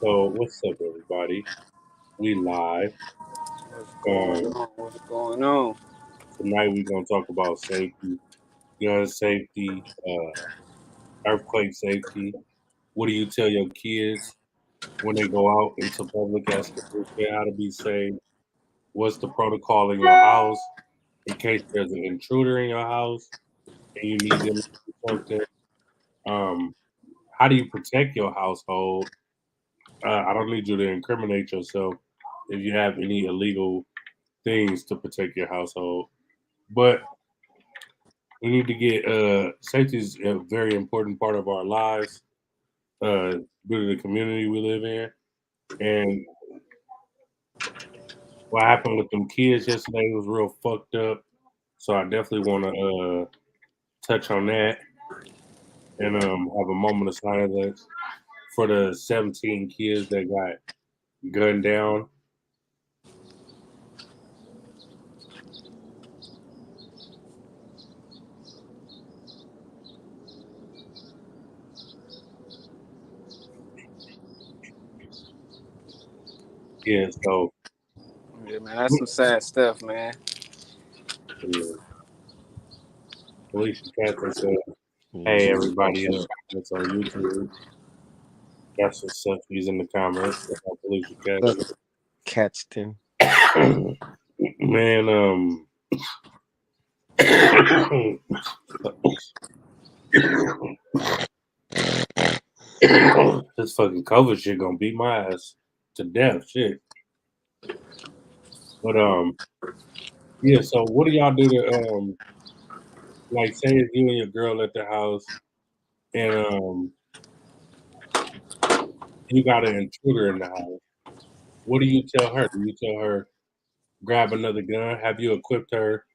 So what's up, everybody? We live. What's going Um, on? What's going on? Tonight we're gonna talk about safety, gun safety, earthquake safety. What do you tell your kids when they go out into public as pedestrian? How to be safe? What's the protocol in your house in case there's an intruder in your house and you need them to do something? Um, how do you protect your household? I don't need you to incriminate yourself if you have any illegal things to protect your household. But we need to get safety is a very important part of our lives due to the community we live in. And what happened with them kids yesterday was real fucked up. So I definitely want to touch on that and have a moment of silence for the 17 kids that got gunned down. Yeah, so Yeah, man, that's some sad stuff, man. yeah, Alicia Catherine said, "Hey Yeah, everybody in the so comments on YouTube." That's what's up. He's in the comments. Alicia Catherine. Catston. Man, this fucking COVID shit gonna beat my ass to death, shit. But yeah. So what do y'all do to like say if you and your girl at the house and you got an intruder in the house? What do you tell her? Do you tell her grab another gun? Have you equipped her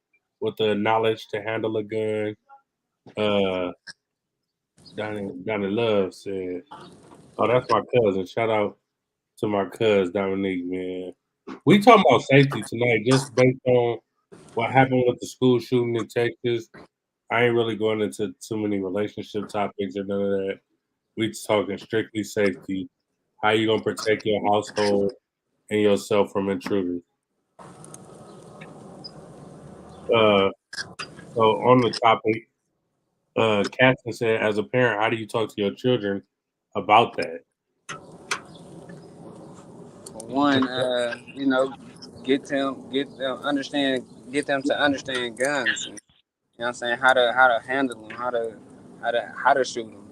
with the knowledge to handle a gun? Uh, Donnie Love said, "Oh, that's my cousin. Shout out to my cousin Dominique, man. We talking about safety tonight, just based on what happened with the school shooting in Texas. I ain't really going into too many relationship topics or none of that. We just talking strictly safety. How you gonna protect your household and yourself from intruders? Uh, so on the topic, Catherine said, as a parent, how do you talk to your children about that? For one, get them to understand guns. And, you know what I'm saying? How to handle them, how to shoot them,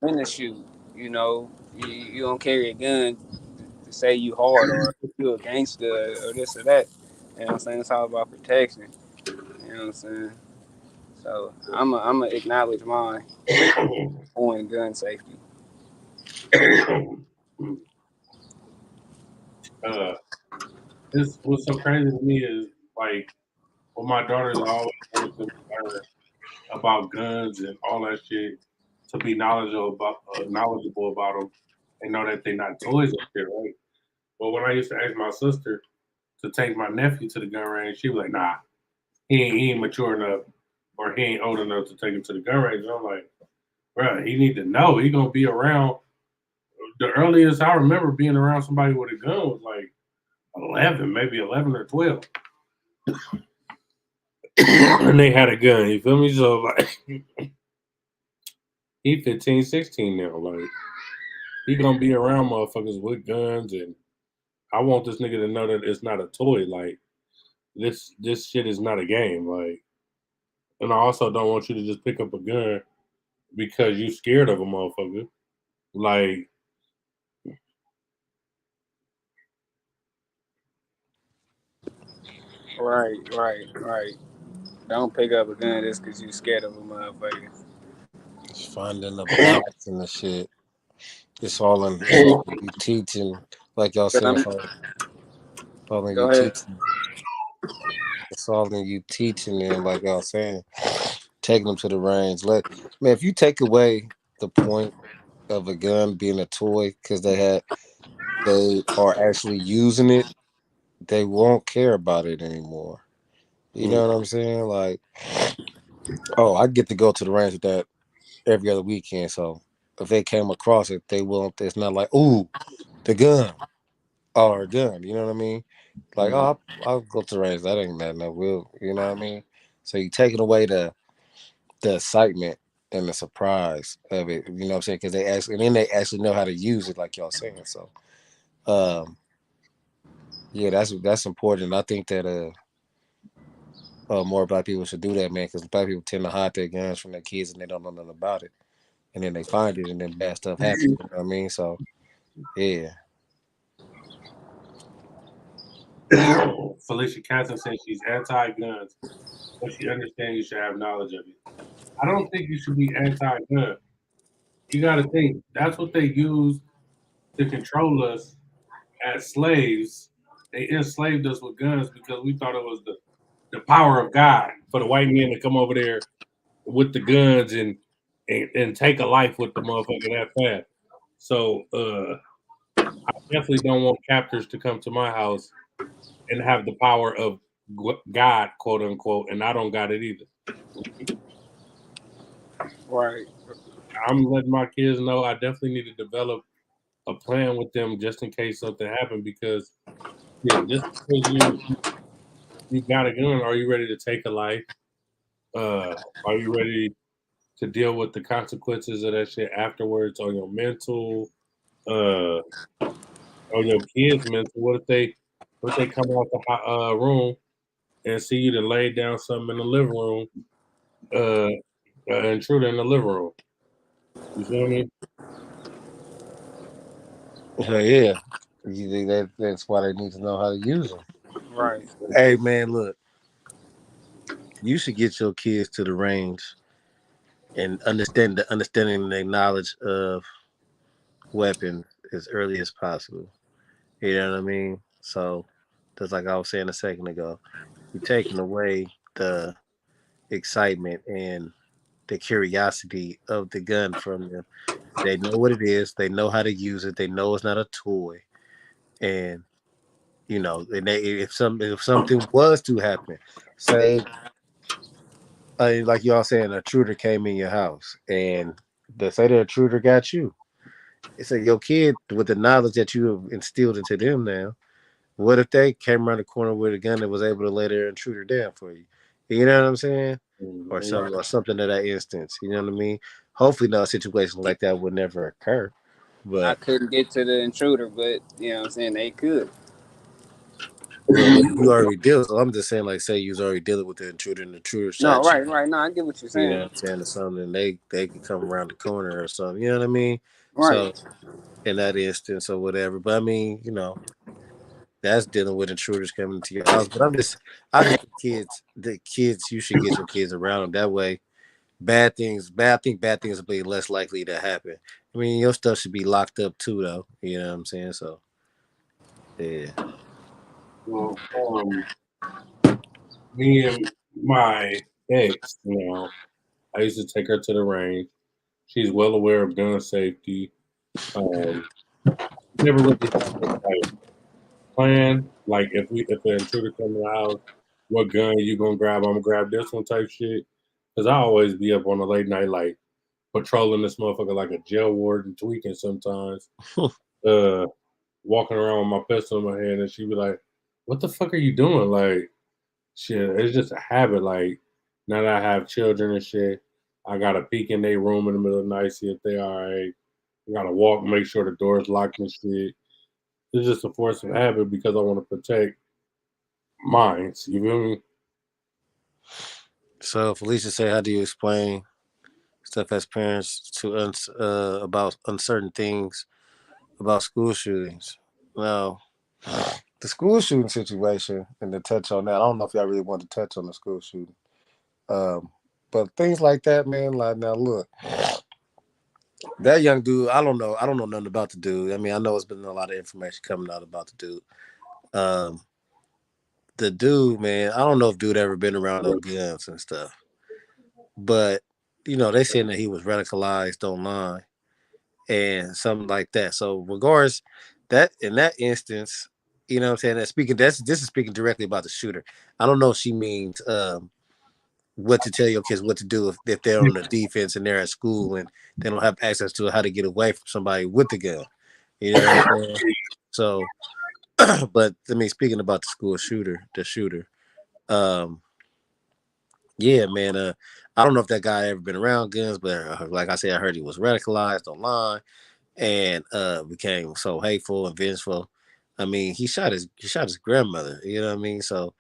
when to shoot. You know, you don't carry a gun to say you hard or you a gangster or this or that. You know what I'm saying? It's all about protection. You know what I'm saying? So I'm gonna acknowledge mine on gun safety. uh, this what's so crazy to me is like, well, my daughters always wanted to learn about guns and all that shit to be knowledgeable about them and know that they're not toys and shit, right? But when I used to ask my sister to take my nephew to the gun range, she was like, "Nah, he ain't mature enough, or he ain't old enough to take him to the gun range." And I'm like, "Bro, he need to know. He gonna be around." The earliest I remember being around somebody with a gun was like 11, maybe 11 or 12, and they had a gun. You feel me? So like, he 15, 16 now. Like, he gonna be around motherfuckers with guns, and I want this nigga to know that it's not a toy. Like, this shit is not a game. Like, and I also don't want you to just pick up a gun because you scared of a motherfucker. Like, Right. Don't pick up a gun just because you scared of a motherfucker. It's finding the balance and the shit. It's all in you teaching, like y'all Cause saying, I'm all in you go ahead. teaching. It's all in you teaching them, like y'all saying, taking them to the range. Man, if you take away the point of a gun being a toy, because they are actually using it, they won't care about it anymore. You mm, know what I'm saying? Like, oh, I get to go to the range with that every other weekend. So if they came across it, they won't. It's not like, ooh, the gun or a gun. You know what I mean? Like, oh, I'll go to the range. That ain't nothing. I will. You know what I mean? So you taking away the excitement and the surprise of it. You know what I'm saying? Because they actually, and then they actually know how to use it, like y'all saying. So, um, yeah, that's important. I think that more black people should do that, man. Because black people tend to hide their guns from their kids and they don't know nothing about it, and then they find it, and then bad stuff happens. You know what I mean? So, yeah. Felicia Catson says she's anti-guns, but she understands you should have knowledge of it. I don't think you should be anti-gun. You got to think that's what they use to control us as slaves. They enslaved us with guns because we thought it was the power of God for the white men to come over there with the guns and take a life with the motherfucker that fast. So I definitely don't want captors to come to my house and have the power of God, quote unquote, and I don't got it either. Right. I'm letting my kids know I definitely need to develop a plan with them just in case something happened because yeah, just because you got a gun, are you ready to take a life? Are you ready to deal with the consequences of that shit afterwards on your mental, on your kids' mental? What if they come out the room and see you to lay down something in the living room, intruder in the living room? You feel me? So, yeah. That's why they need to know how to use them. Right. Hey, man, look, you should get your kids to the range and understanding the knowledge of weapons as early as possible. You know what I mean? So, just like I was saying a second ago, you're taking away the excitement and the curiosity of the gun from them. They know what it is. They know how to use it. They know it's not a toy. And and if something was to happen, say like y'all saying, an intruder came in your house, and say the intruder got you. It's like your kid with the knowledge that you have instilled into them now. What if they came around the corner with a gun that was able to lay their intruder down for you? You know what I'm saying? Or something of that instance. You know what I mean? Hopefully, no situation like that would never occur. I But couldn't get to the intruder, but you know what I'm saying, they could. well, you already deal. So I'm just saying, like, say you was already dealing with the intruder, and the intruder No, shot you. right. No, I get what you're You know saying. what I'm saying? Or something. They could come around the corner or something. You know what I mean? Right. So in that instance or whatever. But I mean, that's dealing with intruders coming into your house. But I just the kids, you should get your kids around them. That way, I think bad things will be less likely to happen. I mean, your stuff should be locked up too, though. You know what I'm saying? So, yeah. Well, me and my ex, I used to take her to the range. She's well aware of gun safety. Um, never really had this like plan. Like if an intruder come to the house, what gun you gonna grab? I'm gonna grab this one type shit. Cause I always be up on the late night like patrolling this motherfucker like a jail warden, tweaking sometimes. Uh, Walking around with my pistol in my hand, and she be like, "What the fuck are you doing?" Like, shit, it's just a habit. Like now that I have children and shit, I gotta peek in their room in the middle of the night, see if they all right. I gotta walk, make sure the door's locked and shit. It's just a force of habit because I want to protect minds. You feel me? So, Felicia said, how do you explain stuff as parents to us about uncertain things about school shootings? Now, the school shooting situation, and to touch on that, I don't know if y'all really want to touch on the school shooting. Um, but things like that, man, like now look, that young dude, I don't know nothing about the dude. I mean, I know it's been a lot of information coming out about the dude. Um, the dude, man, I don't know if dude ever been around no guns and stuff. But, they saying that he was radicalized online and something like that. So regardless, that in that instance, you know what I'm saying? This is speaking directly about the shooter. I don't know if she means what to tell your kids what to do if they're on the defense and they're at school and they don't have access to how to get away from somebody with the gun. You know what I'm saying? So, but I mean, speaking about the shooter, um, yeah, man. I don't know if that guy ever been around guns, but like I said, I heard he was radicalized online and became so hateful and vengeful. I mean, he shot his grandmother. You know what I mean? So,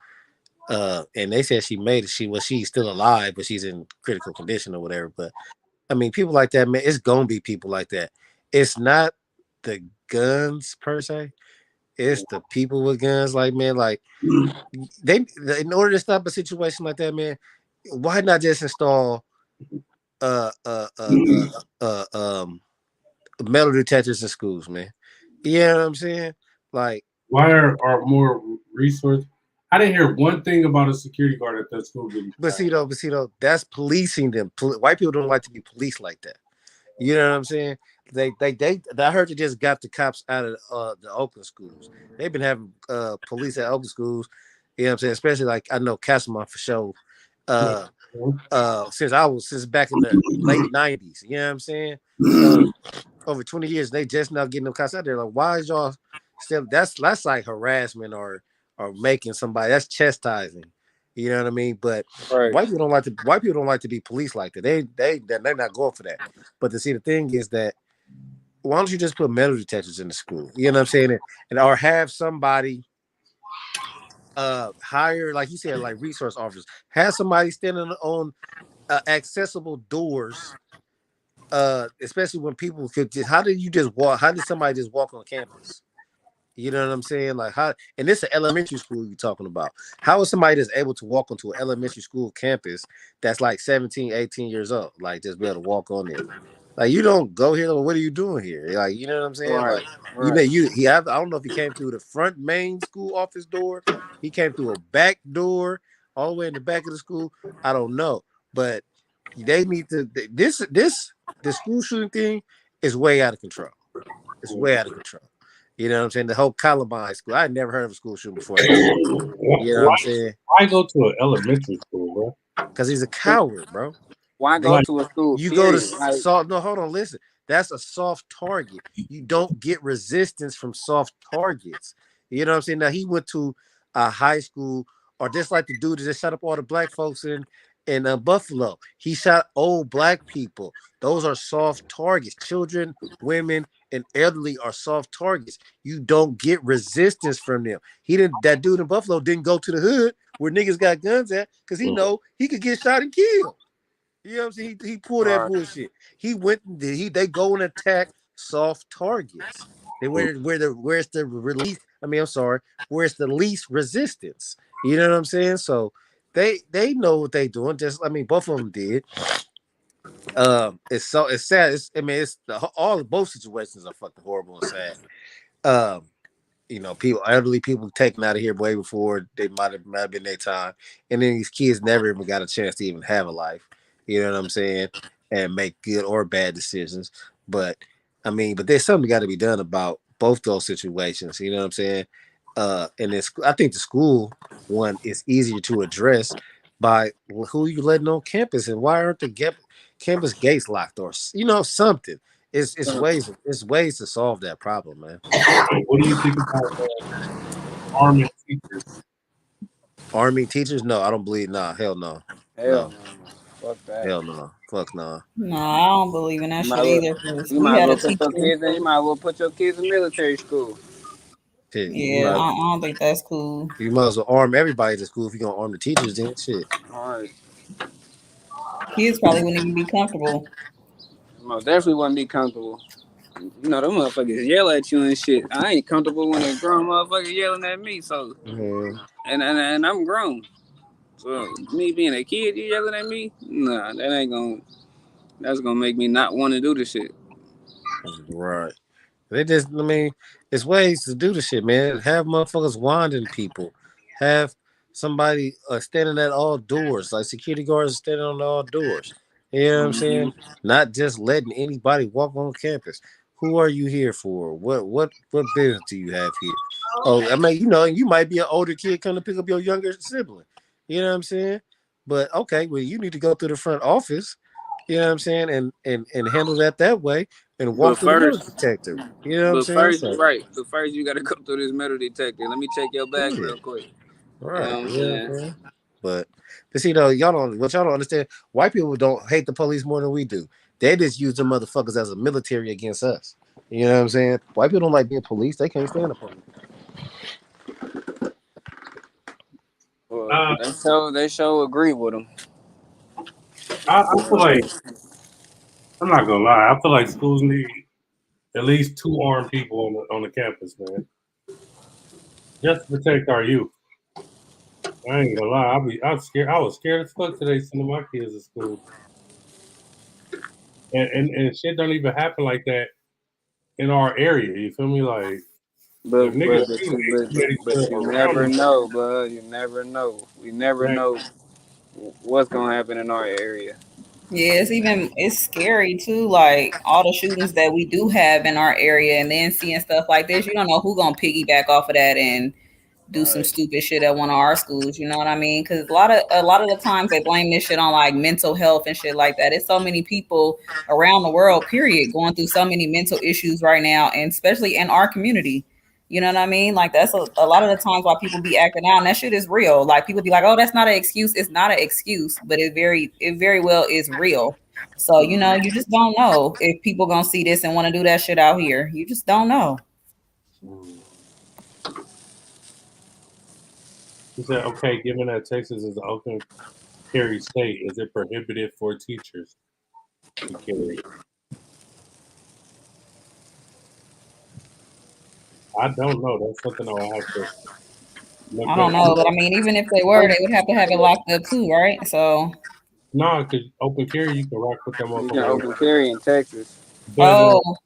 and they said she made it. She's still alive, but she's in critical condition or whatever. But I mean, people like that, man. It's gonna be people like that. It's not the guns per se. It's the people with guns. Like, man, like they in order to stop a situation like that, man, why not just install uh uh uh uh, uh um metal detectors in schools, man? You know what I'm saying? Like, Why are more resources? I didn't hear one thing about a security guard at that school getting but shot. see though, that's policing them. White people don't like to be policed like that. You know what I'm saying? I heard they just got the cops out of the Oakland schools. They've been having police at Oakland schools. You know what I'm saying? Especially like I know Castlemont for sure. Uh, since back in the late '90s. You know what I'm saying? So over 20 years, they just now getting them cops out there. Like, why is y'all still? That's like harassment or making somebody. That's chastising. You know what I mean? But Right. white people don't like to be policed like that. They're not going for that. But to see the thing is that why don't you just put metal detectors in the school? You know what I'm saying? And or have somebody hire, like you said, like resource officers. Have somebody standing on accessible doors. Especially when people could just how did somebody just walk on campus? You know what I'm saying? Like how, and this is an elementary school you're talking about. How is somebody that's able to walk onto an elementary school campus that's like 17, 18 years old, like just be able to walk on there? Like you don't go here. Like, what are you doing here? Like you know what I'm saying? Right. Like you know I don't know if he came through the front main school office door. He came through a back door all the way in the back of the school. I don't know, but they need to the school shooting thing is way out of control. It's way out of control. You know what I'm saying? The whole Columbine school. I had never heard of a school shooting before that shit. You know what I'm saying? Why go to an elementary school, bro? Because he's a coward, bro. Why go to a school? You go to Like, soft. No, hold on. Listen, that's a soft target. You don't get resistance from soft targets. You know what I'm saying? Now he went to a high school, or just like the dude that just shot up all the black folks in Buffalo. He shot old black people. Those are soft targets. Children, women, and elderly are soft targets. You don't get resistance from them. He didn't. That dude in Buffalo didn't go to the hood where niggas got guns at because he know he could get shot and killed. You know what I'm saying? He pulled that bullshit. He went. They go and attack soft targets. They where's the release? I mean, I'm sorry. Where's the least resistance? You know what I'm saying? So they know what they doing. Just I mean, both of them did. It's sad. Both situations are fucking horrible and sad. You know, elderly people taken out of here way before they might have been their time, and then these kids never even got a chance to even have a life. You know what I'm saying? And make good or bad decisions. But I mean, but there's something got to be done about both those situations. You know what I'm saying? And I think the school one is easier to address by who you letting on campus and why aren't the campus gates locked or something. It's ways to solve that problem, man. What do you think about arming teachers? Army teachers? No, I don't believe. Nah, hell no. hell no. Fuck that. Hell no. Fuck no. No, I don't believe in that shit either. Because You we might as had well a put your teacher. kids in. You might as well put your kids in military school. Shit, Yeah, I don't think that's cool. you might as well arm everybody at school if you're gonna arm the teachers. Then shit. All right. Kids probably wouldn't even be comfortable. Most definitely wouldn't be comfortable. You know, them motherfuckers yell at you and shit. I ain't comfortable when a grown motherfucker yelling at me. So, and I'm grown. So me being a kid, you yelling at me? Nah, that's gonna make me not want to do this shit. Right. I mean, it's ways to do the shit, man. Have motherfuckers wanding people. Have somebody standing at all doors, like security guards standing on all doors. You know what I'm saying? Not just letting anybody walk on campus. Who are you here for? What business do you have here? Oh, I mean, you might be an older kid coming to pick up your younger sibling. You know what I'm saying? But okay, well, you need to go to the front office You know what I'm saying? And handle that way and walk But through the metal first, detector. You know what I'm but saying? first, So right. But first, you gotta go through this metal detector. Let me check your bag yeah, real quick. You right. know what I'm You know what saying? I'm saying? But see though, y'all don't understand. White people don't hate the police more than we do. They just use them motherfuckers as a military against us. You know what I'm saying? White people don't like being police. They can't stand the police. Well, Uh, they show agree with them. I feel like I'm not gonna lie. I feel like schools need at least 2 armed people on the campus, man, just to protect our youth. I ain't gonna lie. I'm scared. I was scared as fuck today sending my kids to school, and shit don't even happen like that in our area. You feel me? Like if But niggas but but shoot, you, they but still you around never them. know, bud. You never know. We never Like, know what's gonna happen in our area. Yeah, it's scary too. Like all the shootings that we do have in our area, and then seeing stuff like this, you don't know who gonna piggyback off of that and do some Right. stupid shit at one of our schools. You know what I mean? Because a lot of the times they blame this shit on like mental health and shit like that. It's so many people around the world, period, going through so many mental issues right now, and especially in our community. You know what I mean? Like that's a lot of the times why people be acting out, and that shit is real. Like people be like, "Oh, that's not an excuse." It's not an excuse, but it very well is real. So you just don't know if people gonna see this and want to do that shit out here. You just don't know. mm. He said, "Okay, given that Texas is an open carry state, is it prohibited for teachers to carry?" I don't know. That's something I'll have to look I up. don't know, but I mean, even if they were, they would have to have it locked up too, right? So, No, because open carry, you can rock with that You can motherfucker. open carry in Texas. But oh,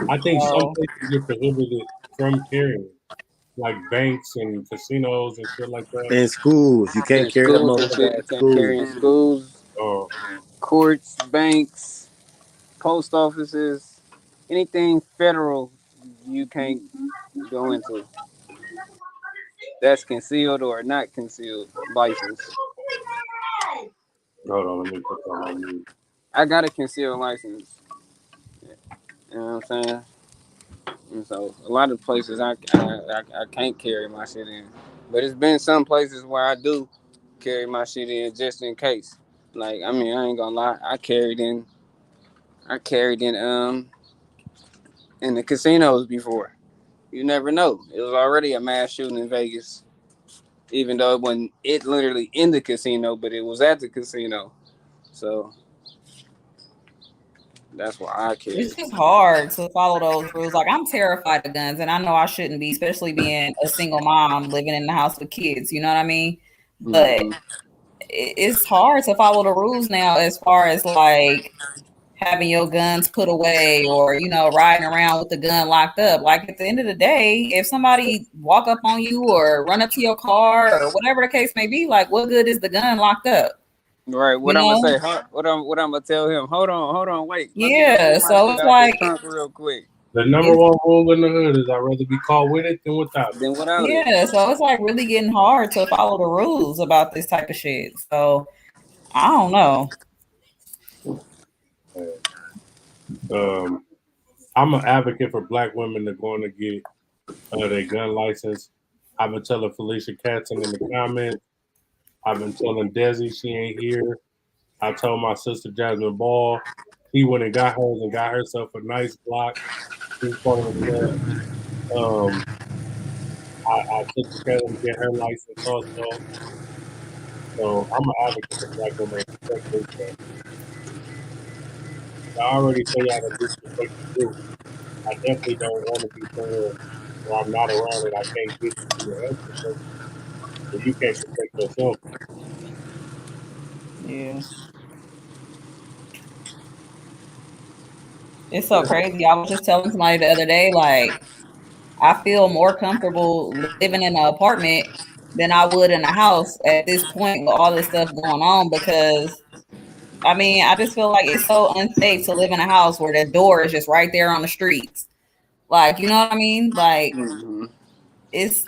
I think some oh, places get prohibited from carrying, like banks and casinos and shit like that. In schools, you can't In carry that schools and shit, motherfucker you at can't carry school. in schools, Uh, courts, banks, post offices, anything federal you can't go into. That's concealed or not concealed license. hold on, let me put that on mute. I got a concealed license. You know what I'm saying? And so a lot of places I can't carry my shit in, but it's been some places where I do carry my shit in just in case. Like I mean, I ain't gonna lie, I carried in in the casinos before. You never know. It was already a mass shooting in Vegas, even though it wasn't it literally in the casino, but it was at the casino. So that's why I it's carry. just hard to follow those rules. Like I'm terrified of guns, and I know I shouldn't be, especially being a single mom living in the house with kids. You know what I mean? But Mm-hmm. it's hard to follow the rules now, as far as like having your guns put away or riding around with the gun locked up. Like at the end of the day, if somebody walk up on you or run up to your car or whatever the case may be, like what good is the gun locked up? Right. You What I'm gonna know? say? What I'm gonna tell him? Hold on, wait. Let me go Yeah. get my So shit it's out the like trunk real quick. The number it's one rule in the hood is I'd rather be caught with it than without it. Then without it. yeah, so it's like really getting hard to follow the rules about this type of shit. So I don't know. Um, I'm an advocate for black women to go to get their gun license. I've been telling Felicia Katzen in the comments. I've been telling Desi she ain't here. I told my sister Jasmine Ball. She went and got hers and got herself a nice block. She's part of the club. I took the Kevin to get her license also. So I'm an advocate for black women to protect their gun. I already say y'all to disrespect the group. I definitely don't want to be somewhere where I'm not around and I can't get you to your help protection if you can't protect yourself. Yeah. It's so crazy. I was just telling somebody the other day, like, I feel more comfortable living in an apartment than I would in a house at this point with all this stuff going on, because I mean, I just feel like it's so unsafe to live in a house where the door is just right there on the streets. Like, you know what I mean? Like Mm-hmm. it's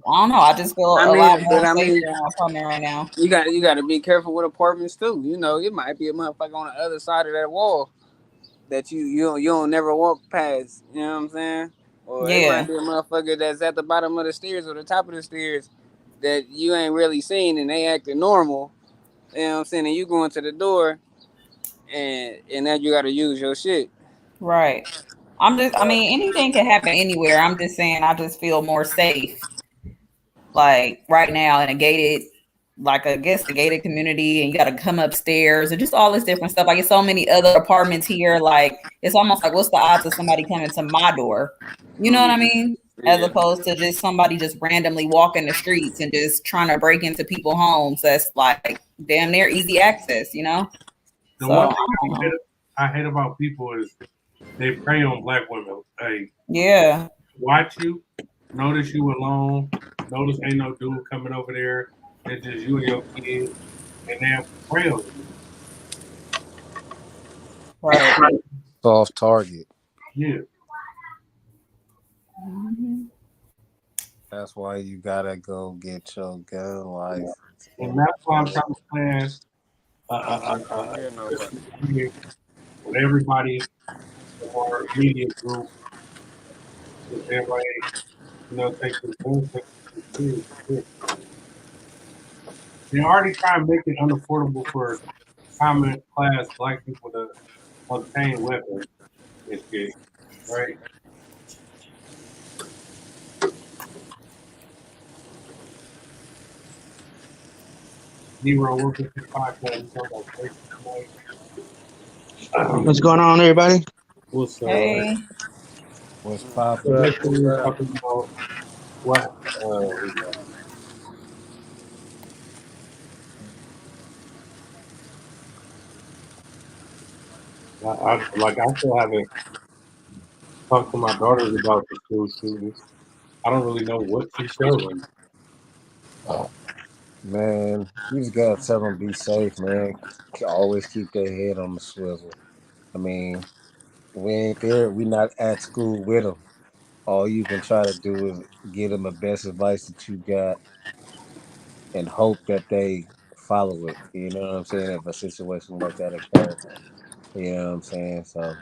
I don't know. I just feel I a lot mean, more but I safer mean, in my apartment right now. you got to be careful with apartments too. You know, it might be a motherfucker on the other side of that wall that you don't never walk past. You know what I'm saying? Or it might Yeah, be a motherfucker that's at the bottom of the stairs or the top of the stairs that you ain't really seen and they acting normal. You know what I'm saying? And you go into the door and now you got to use your shit. right. I mean, anything can happen anywhere. I'm just saying, I just feel more safe, like right now in a gated, like I guess a gated community, and you got to come upstairs and just all this different stuff. Like, it's so many other apartments here. Like, it's almost like, what's the odds of somebody coming to my door? You know what I mean? As Yeah. opposed to just somebody just randomly walking the streets and just trying to break into people's homes. That's like damn near easy access, you know? The So, one I thing don't know. I hate about people is they prey on black women. Hey, Yeah. watch you, notice you alone, notice ain't no dude coming over there. It's just you and your kid, and they prey on you. Right. Soft target. Yeah. Mhm. That's why you gotta go get your gun license. And that's why I'm trying to plan I hear nobody. with everybody in our immediate group, with everybody, take this gun, take this serious. They already try and make it unaffordable for common class black people to obtain weapons and shit, right? Zero, welcome to the podcast. We talk about safety tonight. What's going on, everybody? What's Hey. What's poppin'? basically we're talking about what I still haven't talked to my daughters about the school shootings. I don't really know what to tell them. Man, you just gotta tell them be safe, man. Always keep their head on the swivel. I mean, we ain't there. We not at school with them. All you can try to do is give them the best advice that you got and hope that they follow it. You know what I'm saying? If a situation like that occurs, you know what I'm saying? So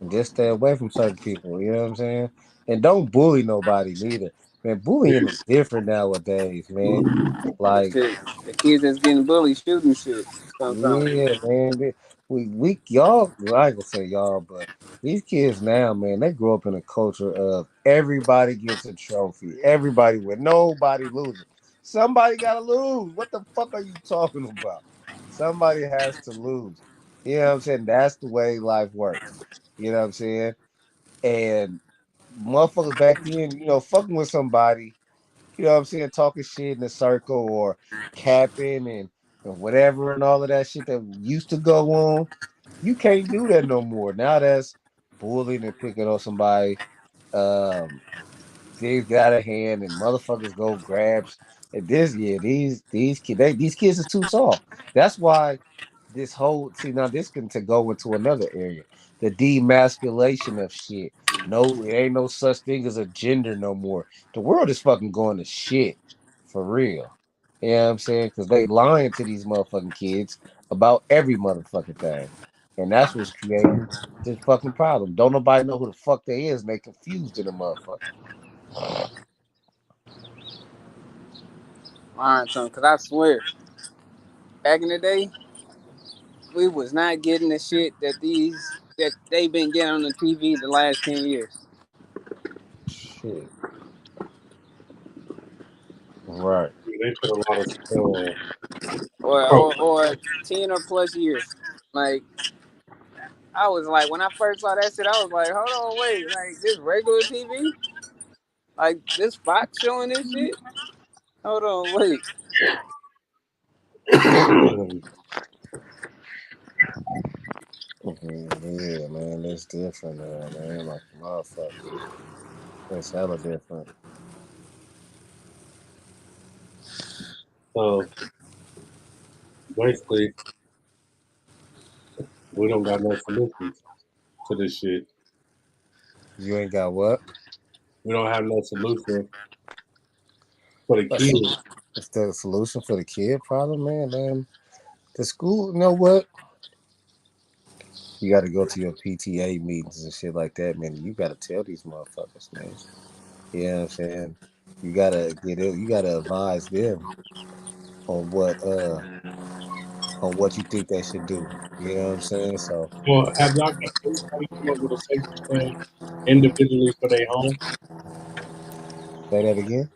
just stay away from certain people. You know what I'm saying? And don't bully nobody neither. Man, bullying is different nowadays, man. Like, Shit, the kids that's getting bullied shooting shit sometimes. yeah, man. We y'all. Well, I ain't gonna say y'all, but these kids now, man, they grow up in a culture of everybody gets a trophy, everybody win, nobody loses. Somebody gotta lose. What the fuck are you talking about? Somebody has to lose. You know what I'm saying? That's the way life works. You know what I'm saying? And motherfuckers back then, fucking with somebody, what I'm saying, talking shit in a circle or capping and whatever and all of that shit that used to go on. You can't do that no more. Now that's bullying and picking on somebody. Um, things get out of hand and motherfuckers go grabs. And these kids are too soft. That's why this whole now this can to go into another area. The demasculation of shit. No, it ain't no such thing as a gender no more. The world is fucking going to shit for real. You know what I'm saying? Because they lying to these motherfucking kids about every motherfucking thing. And that's what's creating this fucking problem. Don't nobody know who the fuck they is, and they confused in the motherfucker. Alright, son, cause I swear, back in the day, we was not getting the shit that they been getting on the TV the last 10 years. Shit. Right. They put a lot of spell Or 10 or plus years. Like I was like when I first saw that shit, I was like, hold on, wait, like this regular TV? Like this Fox showing this shit? Hold on, wait. on. Yeah, man, it's different now, man. Like motherfucker. It's hella different. So basically, we don't got no solutions to this shit. You ain't got what? We don't have no solution for the kids. It's the solution for the kid problem, man. The school, you know what? You got to go to your PTA meetings and shit like that, man. You got to tell these motherfuckers, man. You know what I'm saying? You gotta get it. You gotta advise them on what you think they should do. You know what I'm saying? So Well, have y'all everybody come up with a safety plan individually for their home? say that again.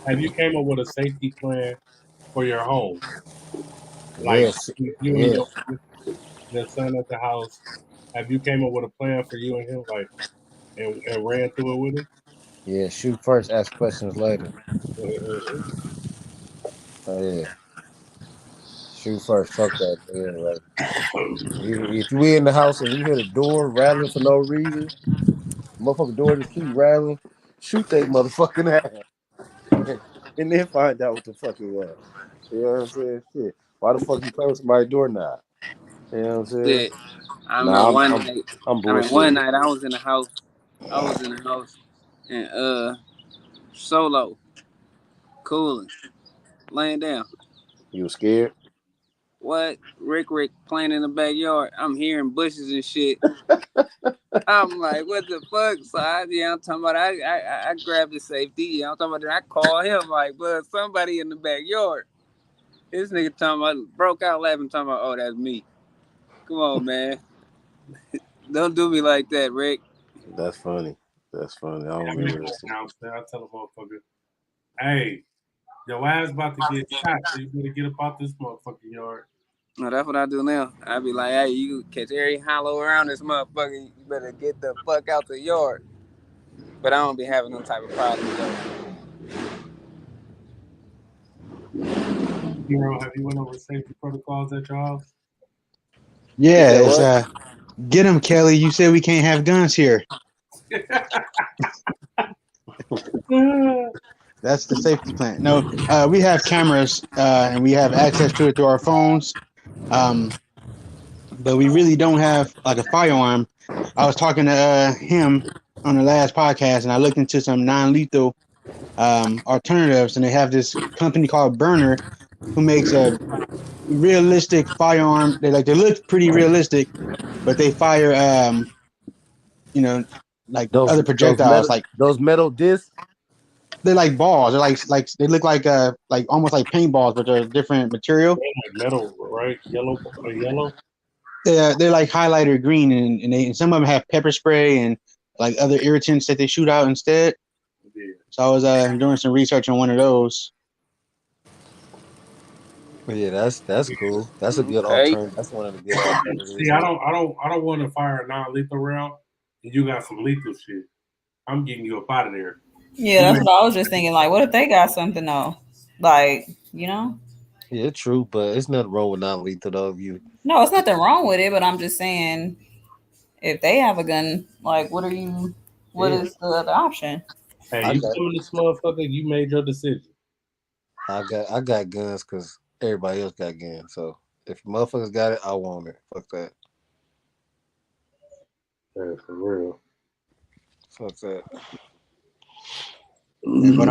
Have you came up with a safety plan for your home? Like Yes, you and yeah, your son at the house, have you came up with a plan for you and him, like, and ran through it with him? yeah. Shoot first, ask questions later. Uh, Oh yeah, shoot first. Fuck that, man. Like if you in the house and you hear the door rattling for no reason, motherfucking door just keep rattling. Shoot that motherfucking ass, and then find out what the fuck it was. You know what I'm saying? Shit. Why the fuck you play with somebody's doorknob? You know what I'm saying? Shit. I remember Nah, one night. I'm One bullshitting. night I was in the house. And solo, cooling, laying down. You was scared? What? Rick playing in the backyard. I'm hearing bushes and shit. I'm like, what the fuck? So I'm talking about I grabbed the safety. I'm talking about I call him like, but somebody in the backyard. This nigga talking about broke out laughing, talking about, oh, that's me. Come on, man. Don't do me like that, Rick. That's funny. That's funny. I don't I make remember that this. announcement. I tell a motherfucker, hey, your ass about to get shot, so you better get up out this motherfucking yard. No, that's what I do now. I be like, hey, you catch every hollow around this motherfucker, you better get the fuck out the yard. But I don't be having no type of problem though. Hero, have you went over safety protocols at your house? Yeah, You it's said get him, Kelly. You said we can't have guns here. That's the safety plan. No, we have cameras and we have access to it through our phones. But we really don't have like a firearm. I was talking to him on the last podcast, and I looked into some non-lethal alternatives, and they have this company called Burner who makes a realistic firearm. They look pretty realistic, but they fire like other projectiles. Like those metal discs. they're like balls. They're like they look like almost like paintballs, but they're different material. Like metal, right? Yellow. They're like highlighter green, and some of them have pepper spray and like other irritants that they shoot out instead. Yeah. So I was doing some research on one of those. Yeah, that's cool. That's a good Okay. alternative. That's one of the good alternatives. See, I don't want to fire a non-lethal round, and you got some lethal shit. I'm getting you up out of there. Yeah, that's what I was just thinking. Like, what if they got something though? Like, Yeah, it's true, but it's nothing wrong with non-lethal though. No, it's nothing wrong with it, but I'm just saying, if they have a gun, like, what is the other option? Hey, you coming this motherfucker? You made your decision. I got guns because everybody else got guns. So if motherfuckers got it, I want it. Fuck that. Yeah, for real. Fuck that. But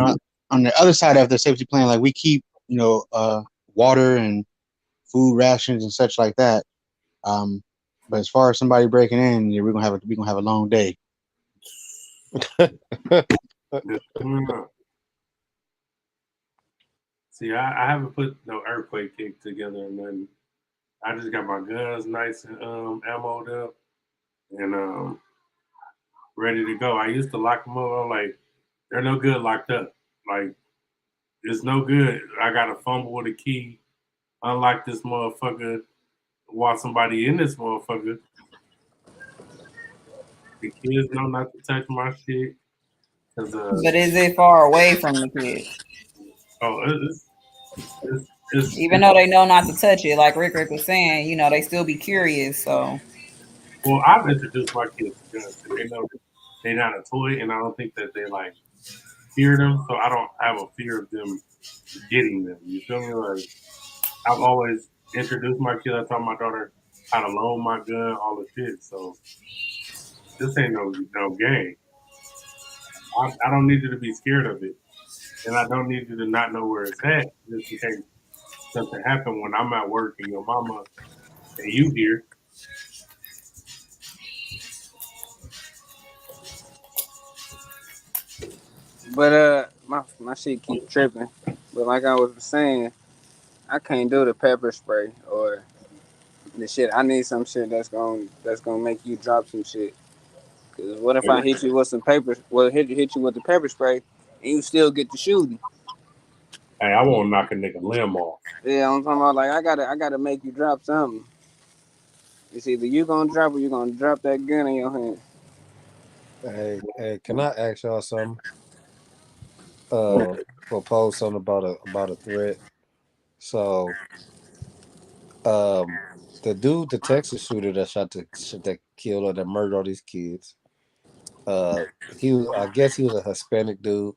on the other side of the safety plan, like we keep water and food rations and such like that. But as far as somebody breaking in, we're gonna have a long day. See, I haven't put no earthquake kick together, and then I just got my guns nice and ammoed up and ready to go. I used to lock them up. I'm like, they're no good locked up. Like, it's no good. I got to fumble with a key, unlock this motherfucker, while somebody in this motherfucker. The kids know not to touch my shit. But is it far away from the kids? Oh, even though they know not to touch it, like Rick was saying, they still be curious. So, well, I've introduced my kids to guns, and they know that they're not a toy, and I don't think that they like fear them. So I don't have a fear of them getting them. You feel me? Like, I've always introduced my kid. I taught my daughter how to loan my gun, all the shit. So this ain't no game. I don't need you to be scared of it. and I don't need you to not know where it's at, just in case something happen when I'm at work and your mama and you here. But my shit keep tripping. But like I was saying, I can't do the pepper spray or the shit. I need some shit that's gonna make you drop some shit. Cause what if I hit you with some paper? Well, hit you with the pepper spray, and you still get the shooting. Hey, I won't knock a nigga limb off. Yeah, I'm talking about like I gotta make you drop something. It's either you gonna drop or you gonna drop that gun in your hand. Hey, can I ask y'all something? Uh, propose something about a threat. So, um, the dude, the Texas shooter that killed or that murdered all these kids. I guess he was a Hispanic dude.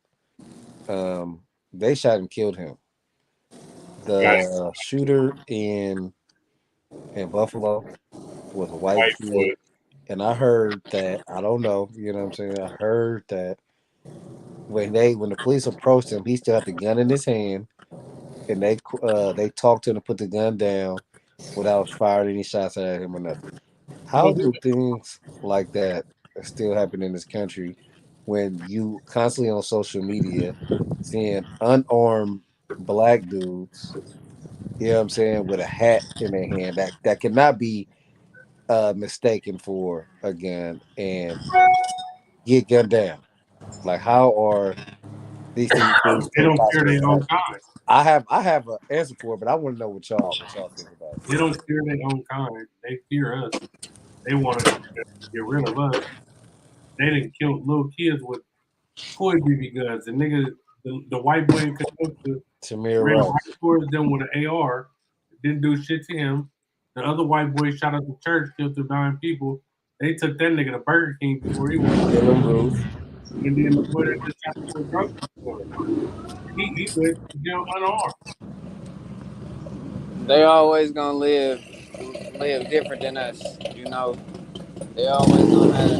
They shot and killed him. Got The shooter in Buffalo was a white white kid, boy. and I heard that I don't know, you know what I'm saying? I heard that when the police approached him, he still had the gun in his hand, and they talked to him to put the gun down without firing any shots at him or nothing. How Well, this, do things like that still happen in this country when you constantly on social media seeing unarmed black dudes, you know what I'm saying, with a hat in their hand that cannot be mistaken for a gun and get gunned down? Like, how are these things they still don't fear possible their to own happen? kind. I have an answer for it, but I want to know what y'all think about it. They don't fear their own kind. They fear us. They want to get rid of us. They didn't kill little kids with toy BB guns. And nigga, the white boy in Kenosha Tamir ran right Rice. towards them with an AR. Didn't do shit to him. The other white boy shot up the church, killed through 9 people. They took that nigga to Burger King before he went. Dylan Roof. And then the boy that just shot up the grocery store, he went to jail unarmed. They always gonna live different than us. You know, they always gonna have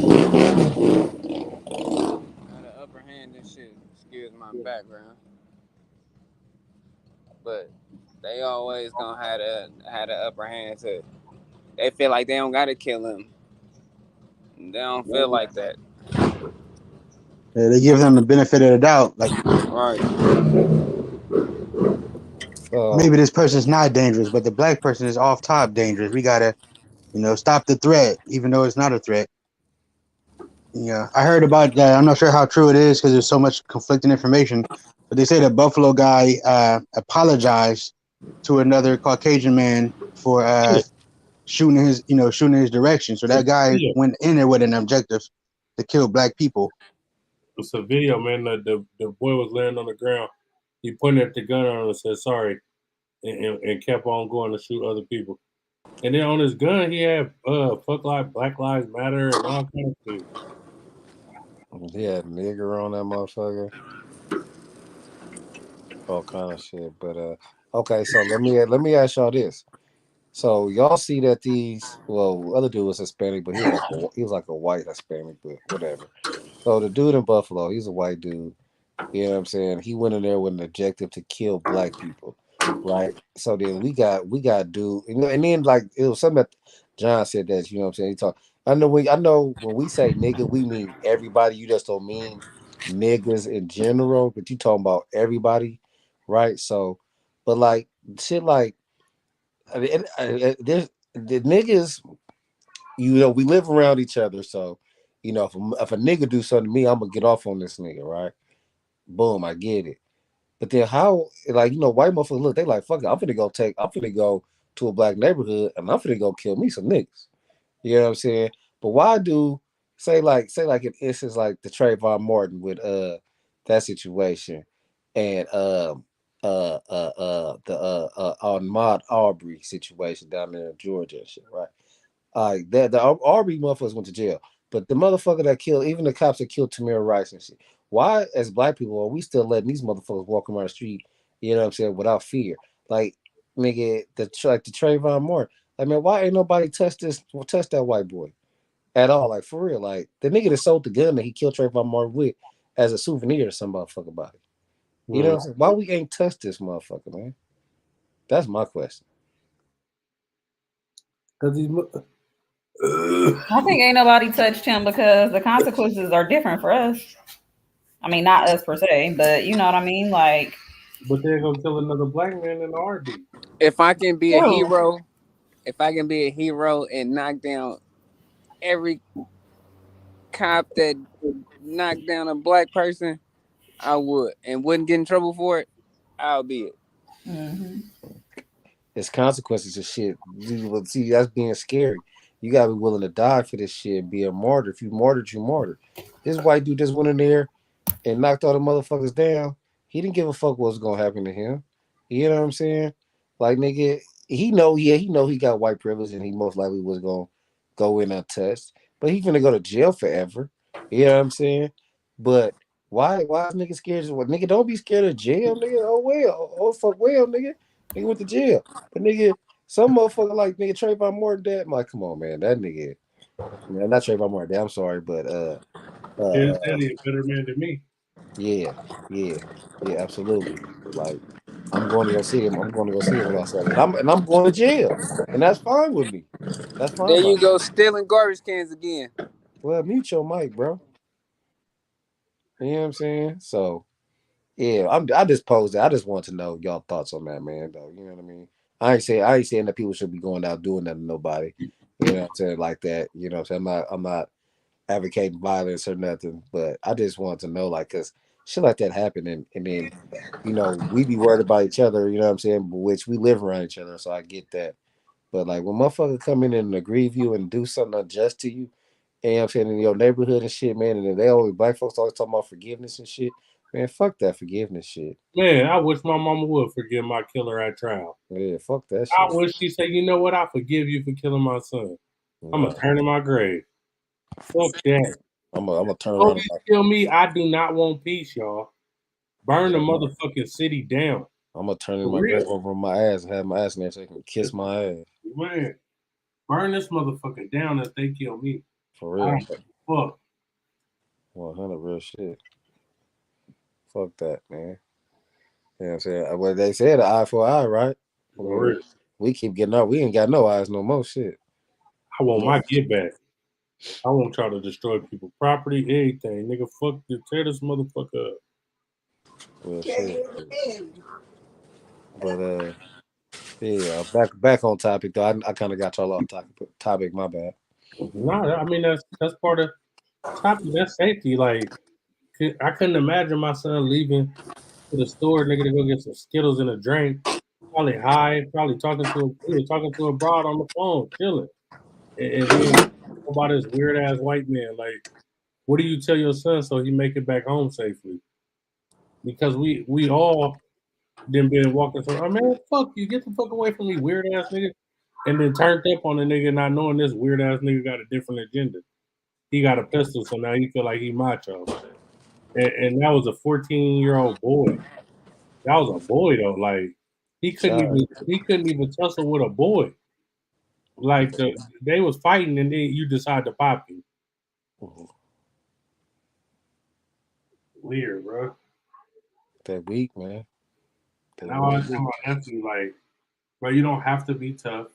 the upper hand and shit. Excuse my background, but they always gonna have the upper hand too. They feel like they don't gotta kill him. They don't feel like that. Yeah, they give them the benefit of the doubt. Like Right. So maybe this person's not dangerous, but the black person is off top dangerous. We gotta, stop the threat, even though it's not a threat. Yeah, I heard about that. I'm not sure how true it is because there's so much conflicting information. But they say the Buffalo guy apologized to another Caucasian man for shooting in his direction. So that guy Yeah, went in there with an objective to kill black people. it's a video, man. The boy was laying on the ground. He pointed at the gun on him and said sorry, and kept on going to shoot other people. And then on his gun, he had "fuck life, Black Lives Matter" and all kinds of shit. yeah, nigger on that motherfucker, all kind of shit. But okay, so let me ask y'all this. So y'all see that other dude was Hispanic, but he was like a white Hispanic, but whatever. So the dude in Buffalo, he's a white dude. You know what I'm saying? He went in there with an objective to kill black people, right? So then we got dude, and then like it was something that John said that you know what I'm saying. He talked. I know when we say nigga, we mean everybody. You just don't mean niggas in general, but you talking about everybody, right? So, but like shit, like I mean, there's the niggas. We live around each other, so if a nigga do something to me, I'm gonna get off on this nigga, right? Boom, I get it. But then how, like, white motherfuckers look, they like, fuck it, I'm finna go to a black neighborhood and I'm finna go kill me some niggas. You know what I'm saying? But why do, say like an instance like the Trayvon Martin with that situation and the Ahmaud Arbery situation down there in Georgia and shit, right? The Arbery motherfuckers went to jail, but the motherfucker that killed, even the cops that killed Tamir Rice and shit. Why, as black people, are we still letting these motherfuckers walk around the street? You know what I'm saying, without fear? Like, nigga, the Trayvon Martin. Like, man, why ain't nobody touch that white boy at all? Like, for real, like the nigga that sold the gun that he killed Trayvon Martin with as a souvenir to some motherfucker body. You know what I'm saying? Why we ain't touched this motherfucker, man? That's my question. Because he's. I think ain't nobody touched him because the consequences are different for us. I mean, not us per se, but you know what I mean? Like, But they're gonna kill another black man in the RD. If I can be a True. hero, and knock down every cop that knocked down a black person, I would, and wouldn't get in trouble for it. I'll be it. hmm It's consequences of shit. See, that's being scary. You gotta be willing to die for this shit. Be a martyr. If you martyred, you martyred. This white dude just went in there and knocked all the motherfuckers down. He didn't give a fuck what was gonna happen to him. You know what I'm saying? Like nigga, he know he got white privilege and he most likely was gonna go in untouched. But he gonna go to jail forever. You know what I'm saying? But why is nigga scared? What nigga, don't be scared of jail, nigga. Oh well, oh fuck well, nigga. Nigga went to jail. But nigga, some motherfucker like nigga Trayvon Martin dad. I'm like, come on, man. That nigga, man, not Trayvon Martin dad, I'm sorry, but His daddy a better man than me. yeah, yeah, yeah, absolutely. Like, I'm going to go see him. I'm going to go see him when I saw it. I'm going to jail, and that's fine with me. That's There fine by you me. go, stealing garbage cans again. Well, mute your mic, bro. You know what I'm saying? So yeah, I just posed it. I just want to know y'all thoughts on that, man. Though you know what I mean. I ain't saying that people should be going out doing that to nobody. You know what I'm saying, like that. You know what I'm saying. I'm not advocating violence or nothing, but I just want to know, like, cause shit like that happen, and then, you know, we be worried about each other, you know what I'm saying, which we live around each other, so I get that. But like when motherfuckers come in and aggrieve you and do something unjust to you, and you know what I'm saying, in your neighborhood and shit, man, and then they always black folks always talking about forgiveness and shit, man, fuck that forgiveness shit. Man, I wish my mama would forgive my killer at trial. Yeah, fuck that I shit. wish she said, you know what, I forgive you for killing my son. I'm Nah, gonna turn in my grave. Fuck that. I'm gonna turn around. Police kill me. I do not want peace, y'all. Burn the Yeah, motherfucking city down. I'm gonna turn in For my grave real. over my ass and have my ass in there so they can kiss my ass. Man, burn this motherfucker down if they kill me. For I real. don't fuck. 100 real shit. Fuck that, man. You know what I'm saying? Well, they said an eye for an eye, right? I For mean, real. we keep getting up. We ain't got no eyes no more. Shit. I want Yeah. my get back. I won't try to destroy people's property, anything. Nigga, fuck the tear this motherfucker up. Real shit. But yeah, back on topic though. I kind of got y'all off topic. My bad. No, I mean that's part of topic. That's safety. Like I couldn't imagine my son leaving to the store, nigga, to go get some Skittles and a drink. Probably high, probably talking to a broad on the phone, chilling. And then about this weird ass white man. Like, what do you tell your son so he make it back home safely? Because we all then been walking through. Oh man, fuck you, get the fuck away from me, weird ass nigga. And then turned up on the nigga, not knowing this weird ass nigga got a different agenda. He got a pistol, so now he feel like he macho. And that was a 14-year-old boy. That was a boy though. Like Child. he couldn't even tussle with a boy. Like they was fighting, and then you decide to pop him. Weird, bro. That weak, man. That Now I weak. tell my nephew, like, bro, you don't have to be tough.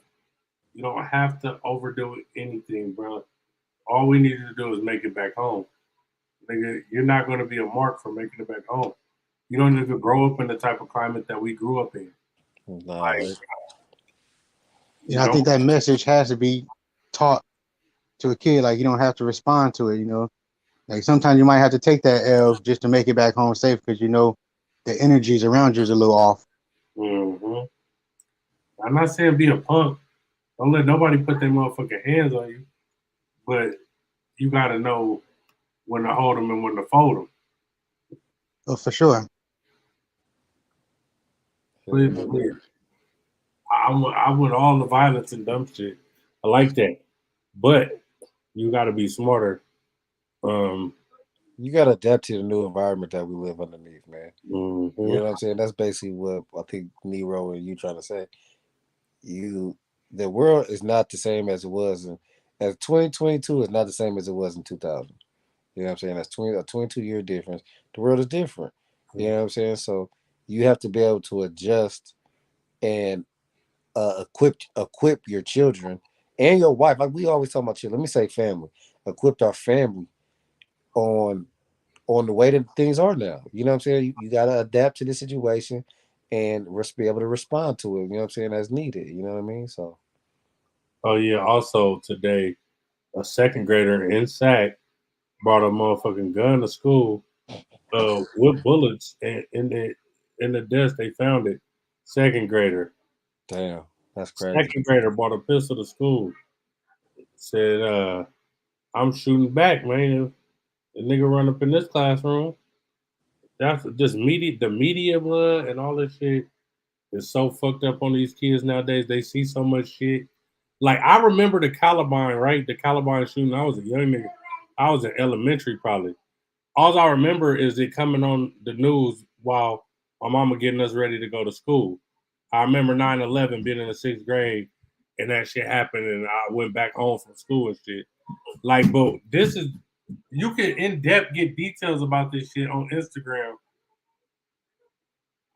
You don't have to overdo anything, bro. All we needed to do is make it back home. Nigga, you're not going to be a mark for making it back home. You don't need to grow up in the type of climate that we grew up in. Nah, Like, I think that message has to be taught to a kid. Like, you don't have to respond to it, you know. Like, sometimes you might have to take that L just to make it back home safe because, you know, the energies around you is a little off. Mm-hmm. I'm not saying be a punk. Don't let nobody put their motherfucking hands on you. But you got to know when to hold them and when to fold them. Oh, for sure. Please, please. I want all the violence and dumb shit. I like that. But you got to be smarter. You gotta adapt to the new environment that we live underneath, man. Mm-hmm. You know what I'm saying? That's basically what I think Nero and you trying to say. The world is not the same as it was as 2022 is not the same as it was in 2000. You know what I'm saying? That's a 22-year difference. The world is different. You know what I'm saying? So you have to be able to adjust and equip your children and your wife. Like we always talk about children. Let me say family. Equipped our family on the way that things are now. You know what I'm saying? You got to adapt to the situation and be able to respond to it. You know what I'm saying? As needed. You know what I mean? So. Oh yeah. Also today, a second grader in SAC brought a motherfucking gun to school, with bullets in the desk. They found it. Second grader. Damn, that's crazy. Second grader brought a pistol to school. Said, "I'm shooting back, man. If the nigga run up in this classroom." That's just media. The media blood and all this shit is so fucked up on these kids nowadays. They see so much shit. Like I remember the Columbine, right? The Columbine shooting. I was a young nigga. I was in elementary probably. All I remember is it coming on the news while my mama getting us ready to go to school. I remember 9/11 being in the 6th grade and that shit happened and I went back home from school and shit. Like, but this is, you can in depth get details about this shit on Instagram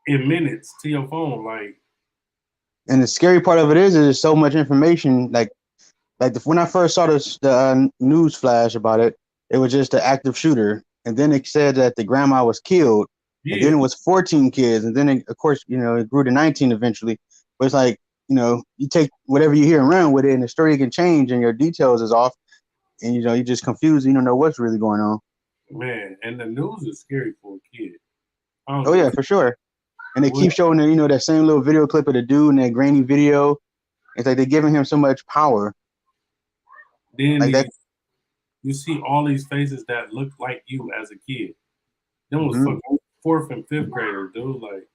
in minutes to your phone. Like, And the scary part of it is there's so much information. When I first saw the news flash about it, it was just an active shooter, and then it said that the grandma was killed, and then it was 14 kids, and then of course it grew to 19 eventually. But it's like you take whatever you hear and run with it, and the story can change, and your details is off, and you're just confused. You don't know what's really going on. man, and the news is scary for a kid. Oh yeah, for sure. And they keep showing that same little video clip of the dude in that grainy video. It's like they're giving him so much power. Then Like that. you see all these faces that look like you as a kid. Them was Mhm. fucking 4th and 5th graders, dude. Like,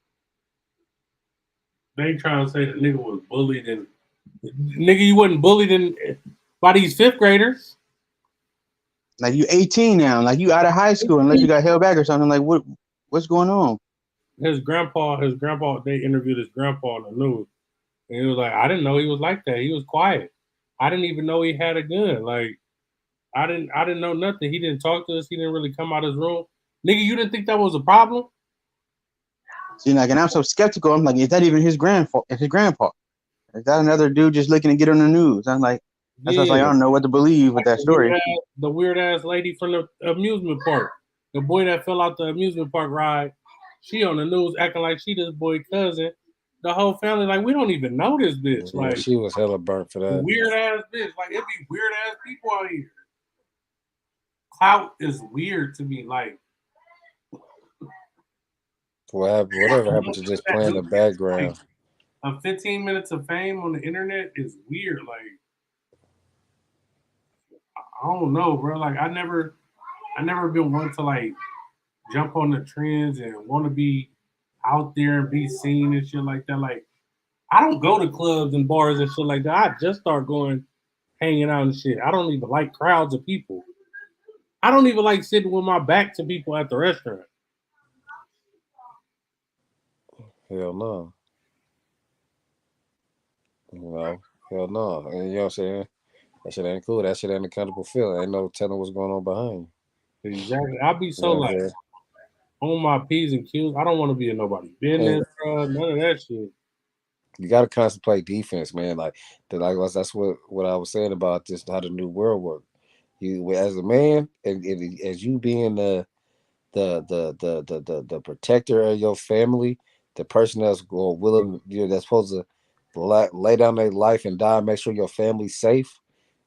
they trying to say the nigga was bullied and nigga, you wasn't bullied by these 5th graders. Like you 18 now, like you out of high school unless you got held back or something. Like what's going on? His grandpa, they interviewed his grandpa on the news, and he was like, I didn't know he was like that. He was quiet. I didn't even know he had a gun. Like, I didn't know nothing. He didn't talk to us. He didn't really come out of his room. Nigga, you didn't think that was a problem? See, like, and I'm so skeptical. I'm like, is that even his grandpa? Is that another dude just looking to get on the news? I'm like, that's why I was like, I don't know what to believe with that story. The weird ass lady from the amusement park, the boy that fell out the amusement park ride, she on the news acting like she this boy cousin. The whole family like, we don't even know this bitch. Yeah, like, she was hella burnt for that. Weird ass bitch. Like, it be weird ass people out here. Clout is weird to me. Like, whatever happened to just playing the background? Like, 15 minutes of fame on the internet is weird. Like, I don't know, bro. Like, I never been one to like jump on the trends and want to be out there and be seen and shit like that. Like, I don't go to clubs and bars and shit like that. I just start going, hanging out and shit. I don't even like crowds of people. I don't even like sitting with my back to people at the restaurant. Hell no. Hell no. And you know what I'm saying? That shit ain't cool. That shit ain't a comfortable feeling. Ain't no telling what's going on behind you. Exactly. I be so like on my P's and Q's. I don't want to be in nobody's business, bro. None of that shit. You got to constantly play defense, man. That's what I was saying about this, how the new world works. You as a man, and as you being the protector of your family, the person that's willing, that's supposed to lay down their life and die, make sure your family's safe.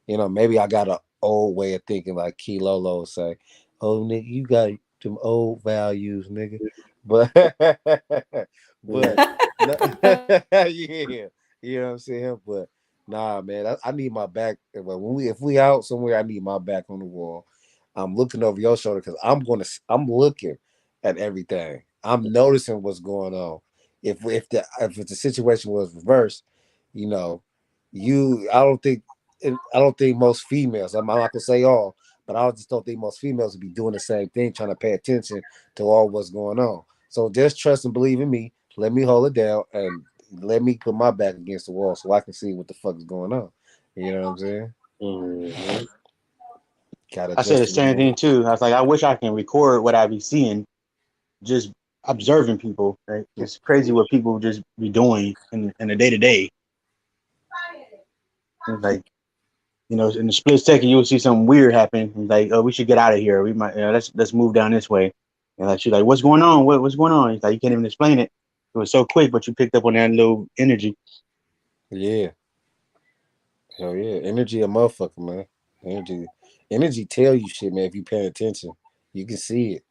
Maybe I got an old way of thinking, like Key Lolo say, "Oh, nigga, you got them old values, nigga." But yeah, you know what I'm saying. But nah, man, I need my back. If we out somewhere, I need my back on the wall. I'm looking over your shoulder because I'm looking at everything. I'm noticing what's going on. If the situation was reversed, I don't think most females, I'm not gonna say all, but I just don't think most females would be doing the same thing, trying to pay attention to all what's going on. So just trust and believe in me. Let me hold it down and let me put my back against the wall so I can see what the fuck is going on. You know what I'm saying? Mm-hmm. I said the same thing too. I was like, I wish I can record what I be seeing, just observing people. Right? It's crazy what people just be doing in the day to day. Like, you know, in the split second, you'll see something weird happen. And like, oh, we should get out of here. We might, let's move down this way. And like, she's like, what's going on? What's going on? It's like, you can't even explain it. It was so quick, but you picked up on that little energy. Yeah. Hell yeah. Energy a motherfucker, man. Energy tell you shit, man, if you pay attention. You can see it.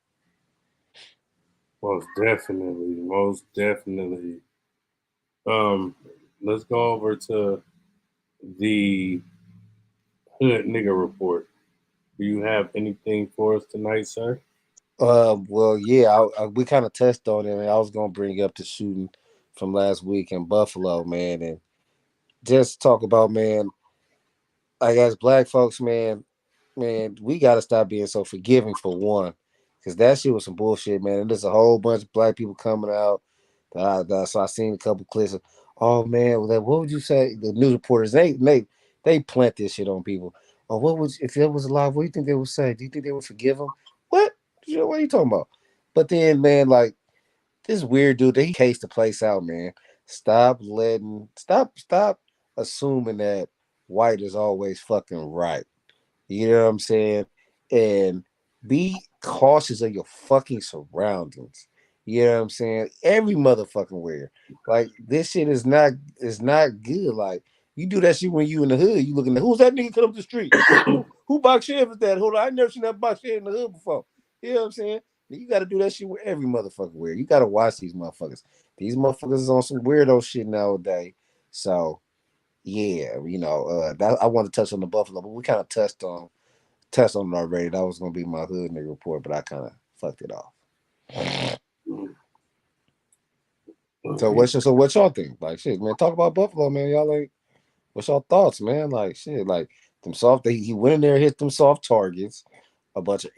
Most definitely. Let's go over to the Hood Nigga Report. Do you have anything for us tonight, sir? Well, yeah, we kind of touched on it, and I was gonna bring up the shooting from last week in Buffalo, man, and just talk about, man, like as black folks, man, we gotta stop being so forgiving for one, because that shit was some bullshit, man. And there's a whole bunch of black people coming out. So I seen a couple clips of, oh man, what would you say? The news reporters, they plant this shit on people. Oh, if it was alive? What do you think they would say? Do you think they would forgive him? What? What are you talking about? But then, man, like this weird dude, he cased the place out, man. Stop assuming that white is always fucking right. You know what I'm saying? And be cautious of your fucking surroundings. You know what I'm saying? Every motherfucking where. Like this shit is not good. Like you do that shit when you in the hood. You looking at who's that nigga come up the street? Who box sheriff is that? Hold on, I never seen that box sheriff in the hood before. You know what I'm saying? You got to do that shit with every motherfucker where. You got to watch these motherfuckers. These motherfuckers is on some weirdo shit nowadays. So yeah, you know, that I want to touch on the Buffalo, but we kind of touched on it already. That was gonna be my hood nigga report, but I kind of fucked it off. So what y'all think? Like shit, man. Talk about Buffalo, man. Y'all like, what's y'all thoughts, man? Like shit, like them soft. He went in there, hit them soft targets. A bunch of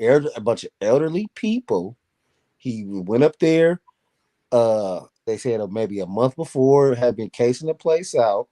elderly people. He went up there. They said maybe a month before had been casing the place out.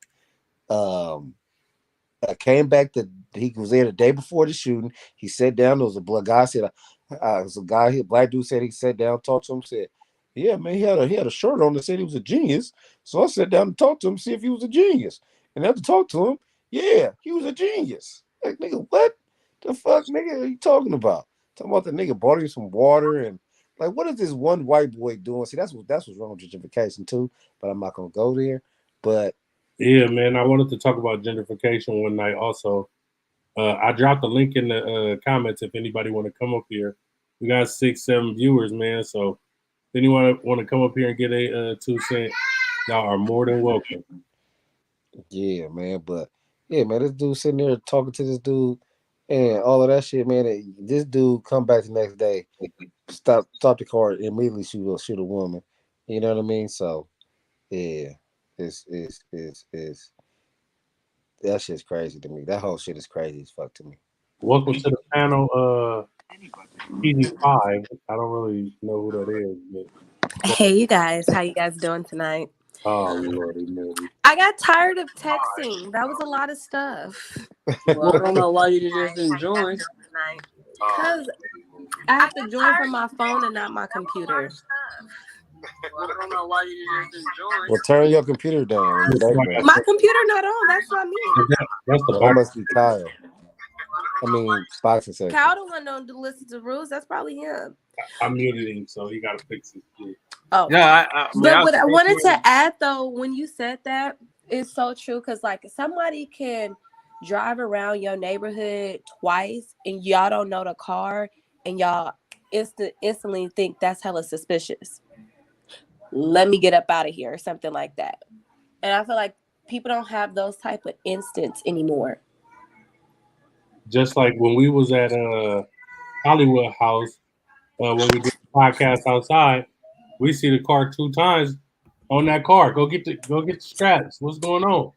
Came back he was there the day before the shooting. He sat down. There was a black guy said, it was a guy here, black dude said he sat down, talked to him, said, yeah, man, he had a shirt on that said he was a genius. So I sat down and talked to him, see if he was a genius. And after talk to him, yeah, he was a genius. Like, nigga, what the fuck, nigga, are you talking about? Talking about the nigga bought him some water and like, what is this one white boy doing? See, that's what's wrong with gentrification too. But I'm not gonna go there. But yeah, man, I wanted to talk about gentrification one night also. I dropped a link in the comments if anybody want to come up here. We got 6-7 viewers, man. So if anyone want to come up here and get a 2 cent, y'all are more than welcome. Yeah, man. But yeah, man, this dude sitting there talking to this dude and all of that shit, man. This dude come back the next day, stop the car, and immediately shoot a woman. You know what I mean? So yeah, it's that shit's crazy to me. That whole shit is crazy as fuck to me. Welcome to the panel, PD5. I don't really know who that is, but Hey, you guys. How you guys doing tonight? oh, Lordy. I got tired of texting. That was a lot of stuff. Well, I don't know why you just didn't join. Because I have to join from my phone and not my computer. Well, I don't know why you just didn't join. Well, turn your computer down. My computer not on. That's not me. That's the That must be Kyle. I mean, boxing section. Kyle the one don't listen to rules. That's probably him. I muted him, so he got to fix it. Oh, Yeah, but what I wanted to add though, when you said that, it's so true. Because like somebody can drive around your neighborhood twice, and y'all don't know the car, and y'all instantly think that's hella suspicious. Let me get up out of here or something like that. And I feel like people don't have those type of instances anymore. Just like when we was at Hollywood House, when we did the podcast outside, we see the car 2 times on that car. Go get the straps. What's going on?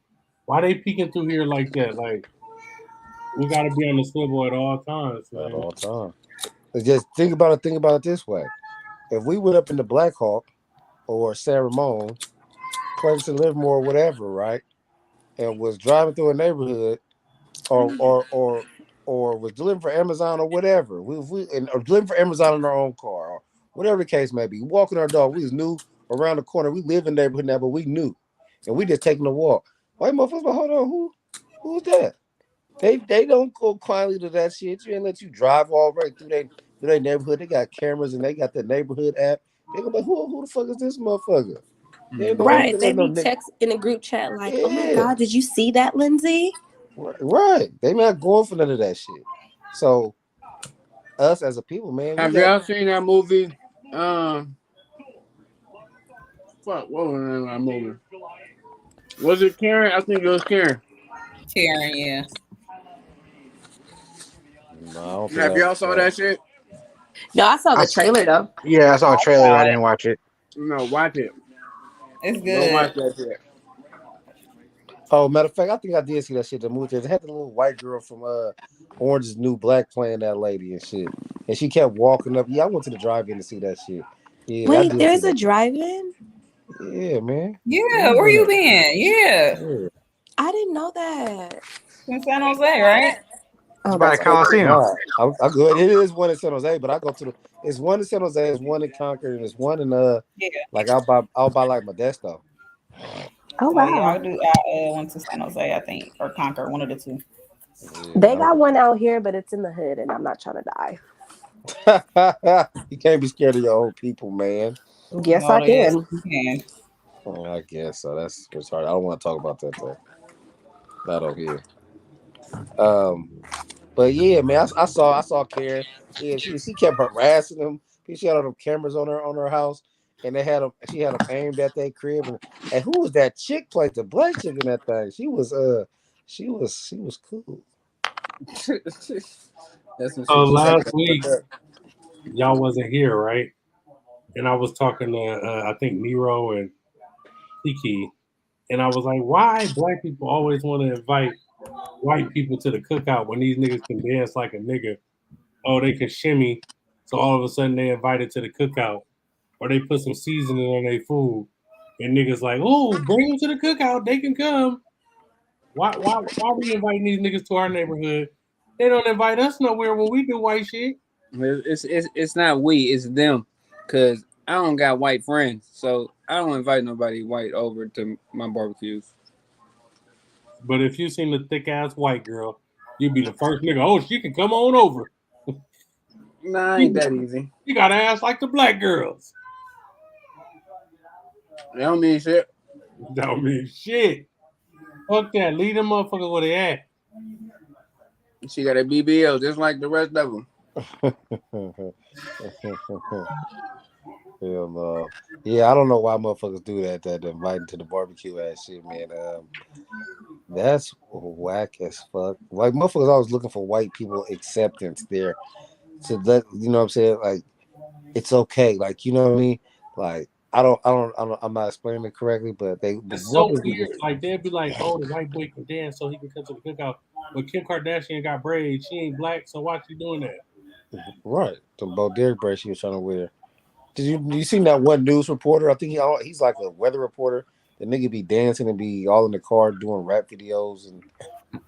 Why they peeking through here like that? Like we got to be on the swivel at all times, man. At all times. Just think about it this way. If we went up in the Black Hawk or San Ramon, Clemson, Livermore, whatever, right, and was driving through a neighborhood, or was delivering for Amazon or whatever, or delivering for Amazon in our own car, whatever the case may be. Walking our dog, we was new around the corner. We live in the neighborhood now, but we knew, and we just taking a walk. White motherfuckers, but hold on, who's that? They don't go quietly to that shit. You ain't let you drive all right through their neighborhood. They got cameras and they got the neighborhood app. They go like, who the fuck is this motherfucker? Right. They be text in a group chat like, oh my God, did you see that, Lindsay? Right. They not going for none of that shit. So us as a people, man. Have y'all seen that movie? Fuck, what was the name of that movie? Was it Karen? I think it was Karen. Karen, yeah. No, have y'all saw that shit? No, I saw the trailer though. Yeah, I saw a trailer. I didn't watch it. No, watch it. It's good. Don't watch that shit. Oh, matter of fact, I think I did see that shit. The movie it had the little white girl from Orange Is the New Black playing that lady and shit, and she kept walking up. Yeah, I went to the drive-in to see that shit. Yeah, wait, there's a drive-in? Yeah, man. Yeah, where you been? Yeah. I didn't know that. In San Jose, right? Oh, by the Coliseum. I go. It is one in San Jose, but I go to it's one in San Jose, it's one in Concord, and it's one in like I'll buy like Modesto. Oh wow! I went to San Jose, I think, or Concord, one of the two. Yeah, they got one out here, but it's in the hood, and I'm not trying to die. You can't be scared of your own people, man. Yes, I can. Oh, I guess so. That's hard. I don't want to talk about that though. Not over here. But yeah, man, I saw Karen. Yeah, she kept harassing him. She had all them cameras on her house, and she had them aimed at their crib. And who was that chick? Played the black chick in that thing. She was cool. Last week y'all wasn't here, right? And I was talking to I think Nero and Kiki, and I was like, why black people always want to invite white people to the cookout when these niggas can dance like a nigga? Oh, they can shimmy, so all of a sudden they invited to the cookout, or they put some seasoning on their food, and niggas like, oh, bring them to the cookout, they can come. Why we inviting these niggas to our neighborhood? They don't invite us nowhere when we do white shit. It's not we, it's them, cause I don't got white friends, so I don't invite nobody white over to my barbecues. But if you seen the thick ass white girl, you'd be the first nigga. Oh, she can come on over. Nah, ain't that easy. You got ass like the black girls. That don't mean shit. Don't mean shit. Fuck that. Leave them motherfuckers where they at. She got a BBL just like the rest of them. Hell no. Yeah, I don't know why motherfuckers do that inviting to the barbecue ass shit, man. That's whack as fuck. Like motherfuckers always looking for white people acceptance there. To let you know what I'm saying? Like it's okay. Like, you know what I mean? Like I'm not explaining it correctly, but it's so weird. Like they'd be like, oh, the white boy can dance so he can come to the cookout. But Kim Kardashian got braids. She ain't black, so why she doing that? Right. The Bo Derek braids she was trying to wear. Did you seen that one news reporter? I think he's like a weather reporter. The nigga be dancing and be all in the car doing rap videos. And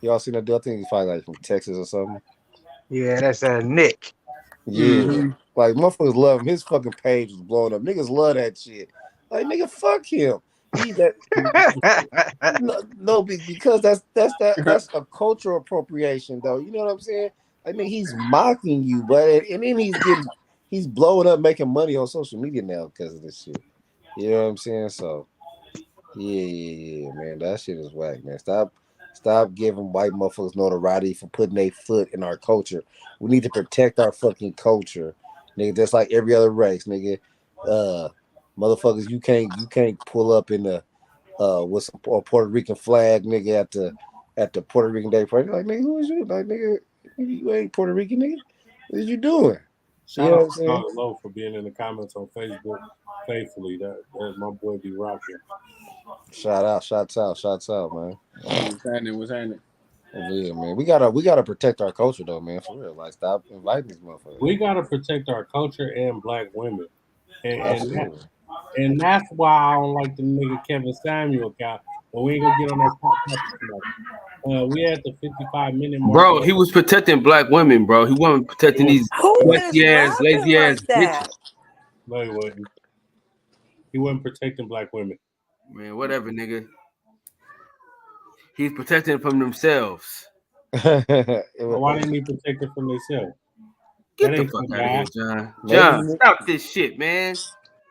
y'all seen that dude? I think he's probably like from Texas or something. Yeah, that's Nick. Yeah. Mm-hmm. Like motherfuckers love him. His fucking page was blowing up. Niggas love that shit. Like nigga, fuck him. No, because that's a cultural appropriation though. You know what I'm saying? I mean, he's mocking you, but and then he's blowing up, making money on social media now because of this shit. You know what I'm saying? So, yeah, man, that shit is whack, man. Stop giving white motherfuckers notoriety for putting their foot in our culture. We need to protect our fucking culture, nigga. Just like every other race, nigga. Motherfuckers, you can't pull up in the with some Puerto Rican flag, nigga, at the Puerto Rican Day party. Like, nigga, who is you? Like, nigga, you ain't Puerto Rican, nigga. What are you doing? Shout out to Low for being in the comments on Facebook faithfully. That my boy be rocking. Shouts out, man. What's happening? Yeah, man. We gotta protect our culture though, man. For real. Like, stop inviting these motherfuckers. We gotta protect our culture and black women. And that's why I don't like the nigga Kevin Samuel guy. But we ain't gonna get on that podcast. We had the 55-minute mark. Bro, he was protecting black women, bro. He wasn't protecting these lazy ass bitches. No, he wasn't. He wasn't protecting black women. Man, whatever, nigga. He's protecting from themselves. Why didn't he protect them from themselves? Get That the ain't fuck so out of here, bad. John. Maybe John, he- stop this shit, man.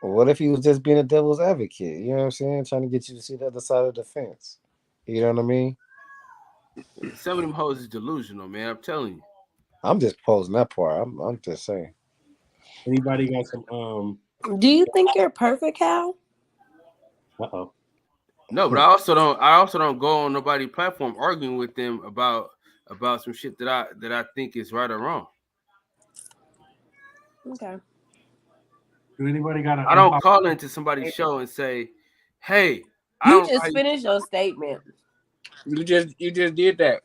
What if he was just being a devil's advocate? You know what I'm saying? Trying to get you to see the other side of the fence. You know what I mean? Some of them hoes is delusional, man. I'm telling you. I'm just posing that part. I'm just saying. Anybody got some Do you think you're perfect, Cal? uh-oh. No, but I also don't go on nobody's platform arguing with them about some shit that I think is right or wrong. Okay. Do anybody got I don't call into somebody's show and say, "Hey, I You don't." just finished your statement. You just did that. You just did that.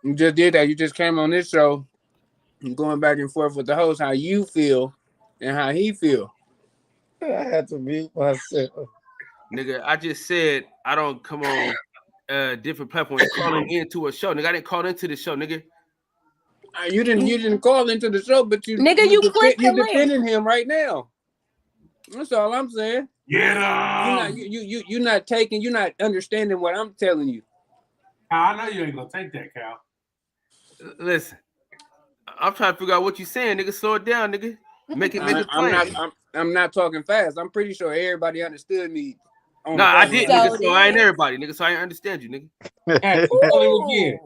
You just did that. You just came on this show, going back and forth with the host, how you feel and how he feel. I had to mute myself. Nigga, I just said I don't come on different platforms calling into a show. Nigga, I didn't call into the show, nigga. You didn't call into the show, but you clicked the link. defending him right now. That's all I'm saying. Get him! You're not understanding what I'm telling you. I know you ain't gonna take that, Cal. Listen, I'm trying to figure out what you're saying, nigga. Slow it down, nigga. Make it plain. I'm not talking fast. I'm pretty sure everybody understood me. No, I didn't, nigga. So I ain't then- everybody, nigga. So I ain't understand you, nigga. Hey, tell him again.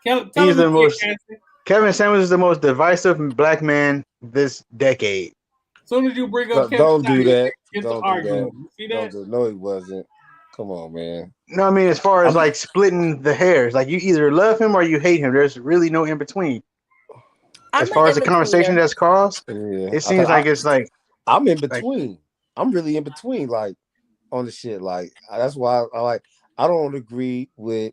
Tell He's him the again, most. Cassie. Kevin Samuels is the most divisive black man this decade. As soon as you bring up Don't do that. get Don't to do arguing. that. You see Don't that? do. No, he wasn't. Come on, man. No, I mean as far as like splitting the hairs, like you either love him or you hate him. There's really no in between. I'm As far as the conversation that's caused, Yeah, it seems like it's like I'm in between. I'm really in between, like on the shit. Like that's why I don't agree with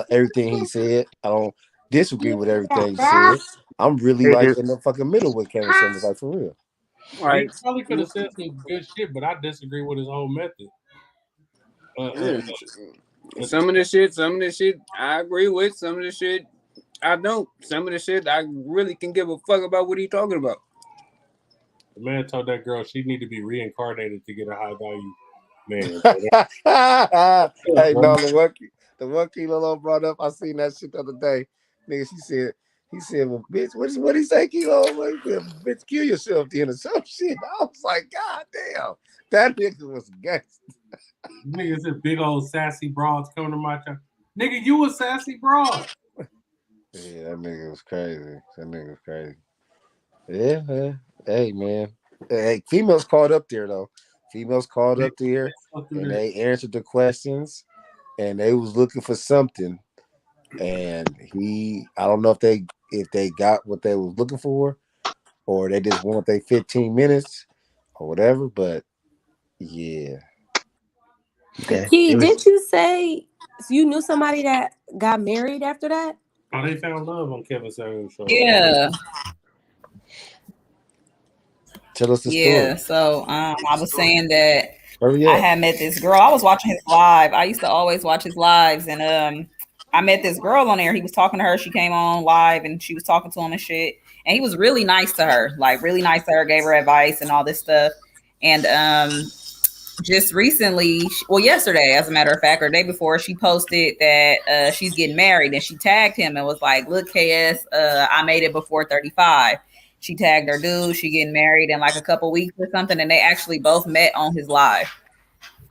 everything he said. I don't disagree with everything he said. I'm really like in the fucking middle with Kevin Samuels, like for real. He probably could have said some good shit, but I disagree with his whole method. Some of the shit I agree with. Some of the shit I don't. Some of the shit I really can give a fuck about what he talking about. The man told that girl she need to be reincarnated to get a high value man. Hey, no, the one Kilo brought up, I seen that shit the other day. Nigga, he said, well, bitch, what he say, Kilo? Like, bitch, kill yourself then or some shit. I was like, God damn, that nigga was gangster. Nigga said big old sassy broads coming to my town. Nigga, you a sassy broad. Yeah, that nigga was crazy. Yeah. Hey, man. Hey, females called up there though. Females called up there and they answered the questions and they was looking for something. And I don't know if they got what they was looking for or they just want their 15 minutes or whatever, but yeah. Key, didn't you say you knew somebody that got married after that? Oh, they found love on Kevin Samuels' show. Yeah. Tell us the story. Yeah. So I was saying that Hurry I up. had met this girl. I was watching his live. I used to always watch his lives, and I met this girl on there. He was talking to her. She came on live, and she was talking to him and shit. And he was really nice to her, like really nice to her. Gave her advice and all this stuff. And just recently, yesterday, as a matter of fact, or the day before, she posted that she's getting married, and she tagged him and was like, "Look, KS, I made it before 35." She tagged her dude. She getting married in like a couple weeks or something, and they actually both met on his live.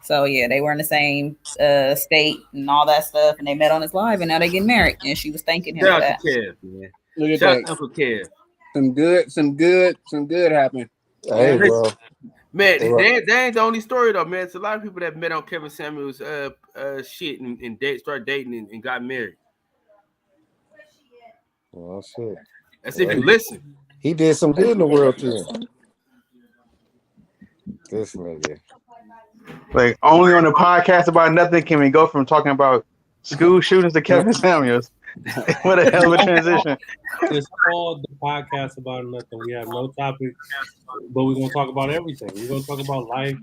So yeah, they were in the same state and all that stuff, and they met on his live, and now they getting married. And she was thanking him for Shout out that. to Kev, man. Look at Shout that. out to Uncle Kev. Some good happened. Hey, bro. Man, that ain't the only story though, man. It's a lot of people that met on Kevin Samuels' shit and started dating and got married. Well, shit. That's if you listen. He did some good in the world too. This nigga. Like only on the podcast about nothing can we go from talking about school shootings to Kevin Samuels. What a hell of a transition. It's called the podcast about nothing. We have no topics, but we're gonna talk about everything. We're gonna talk about life,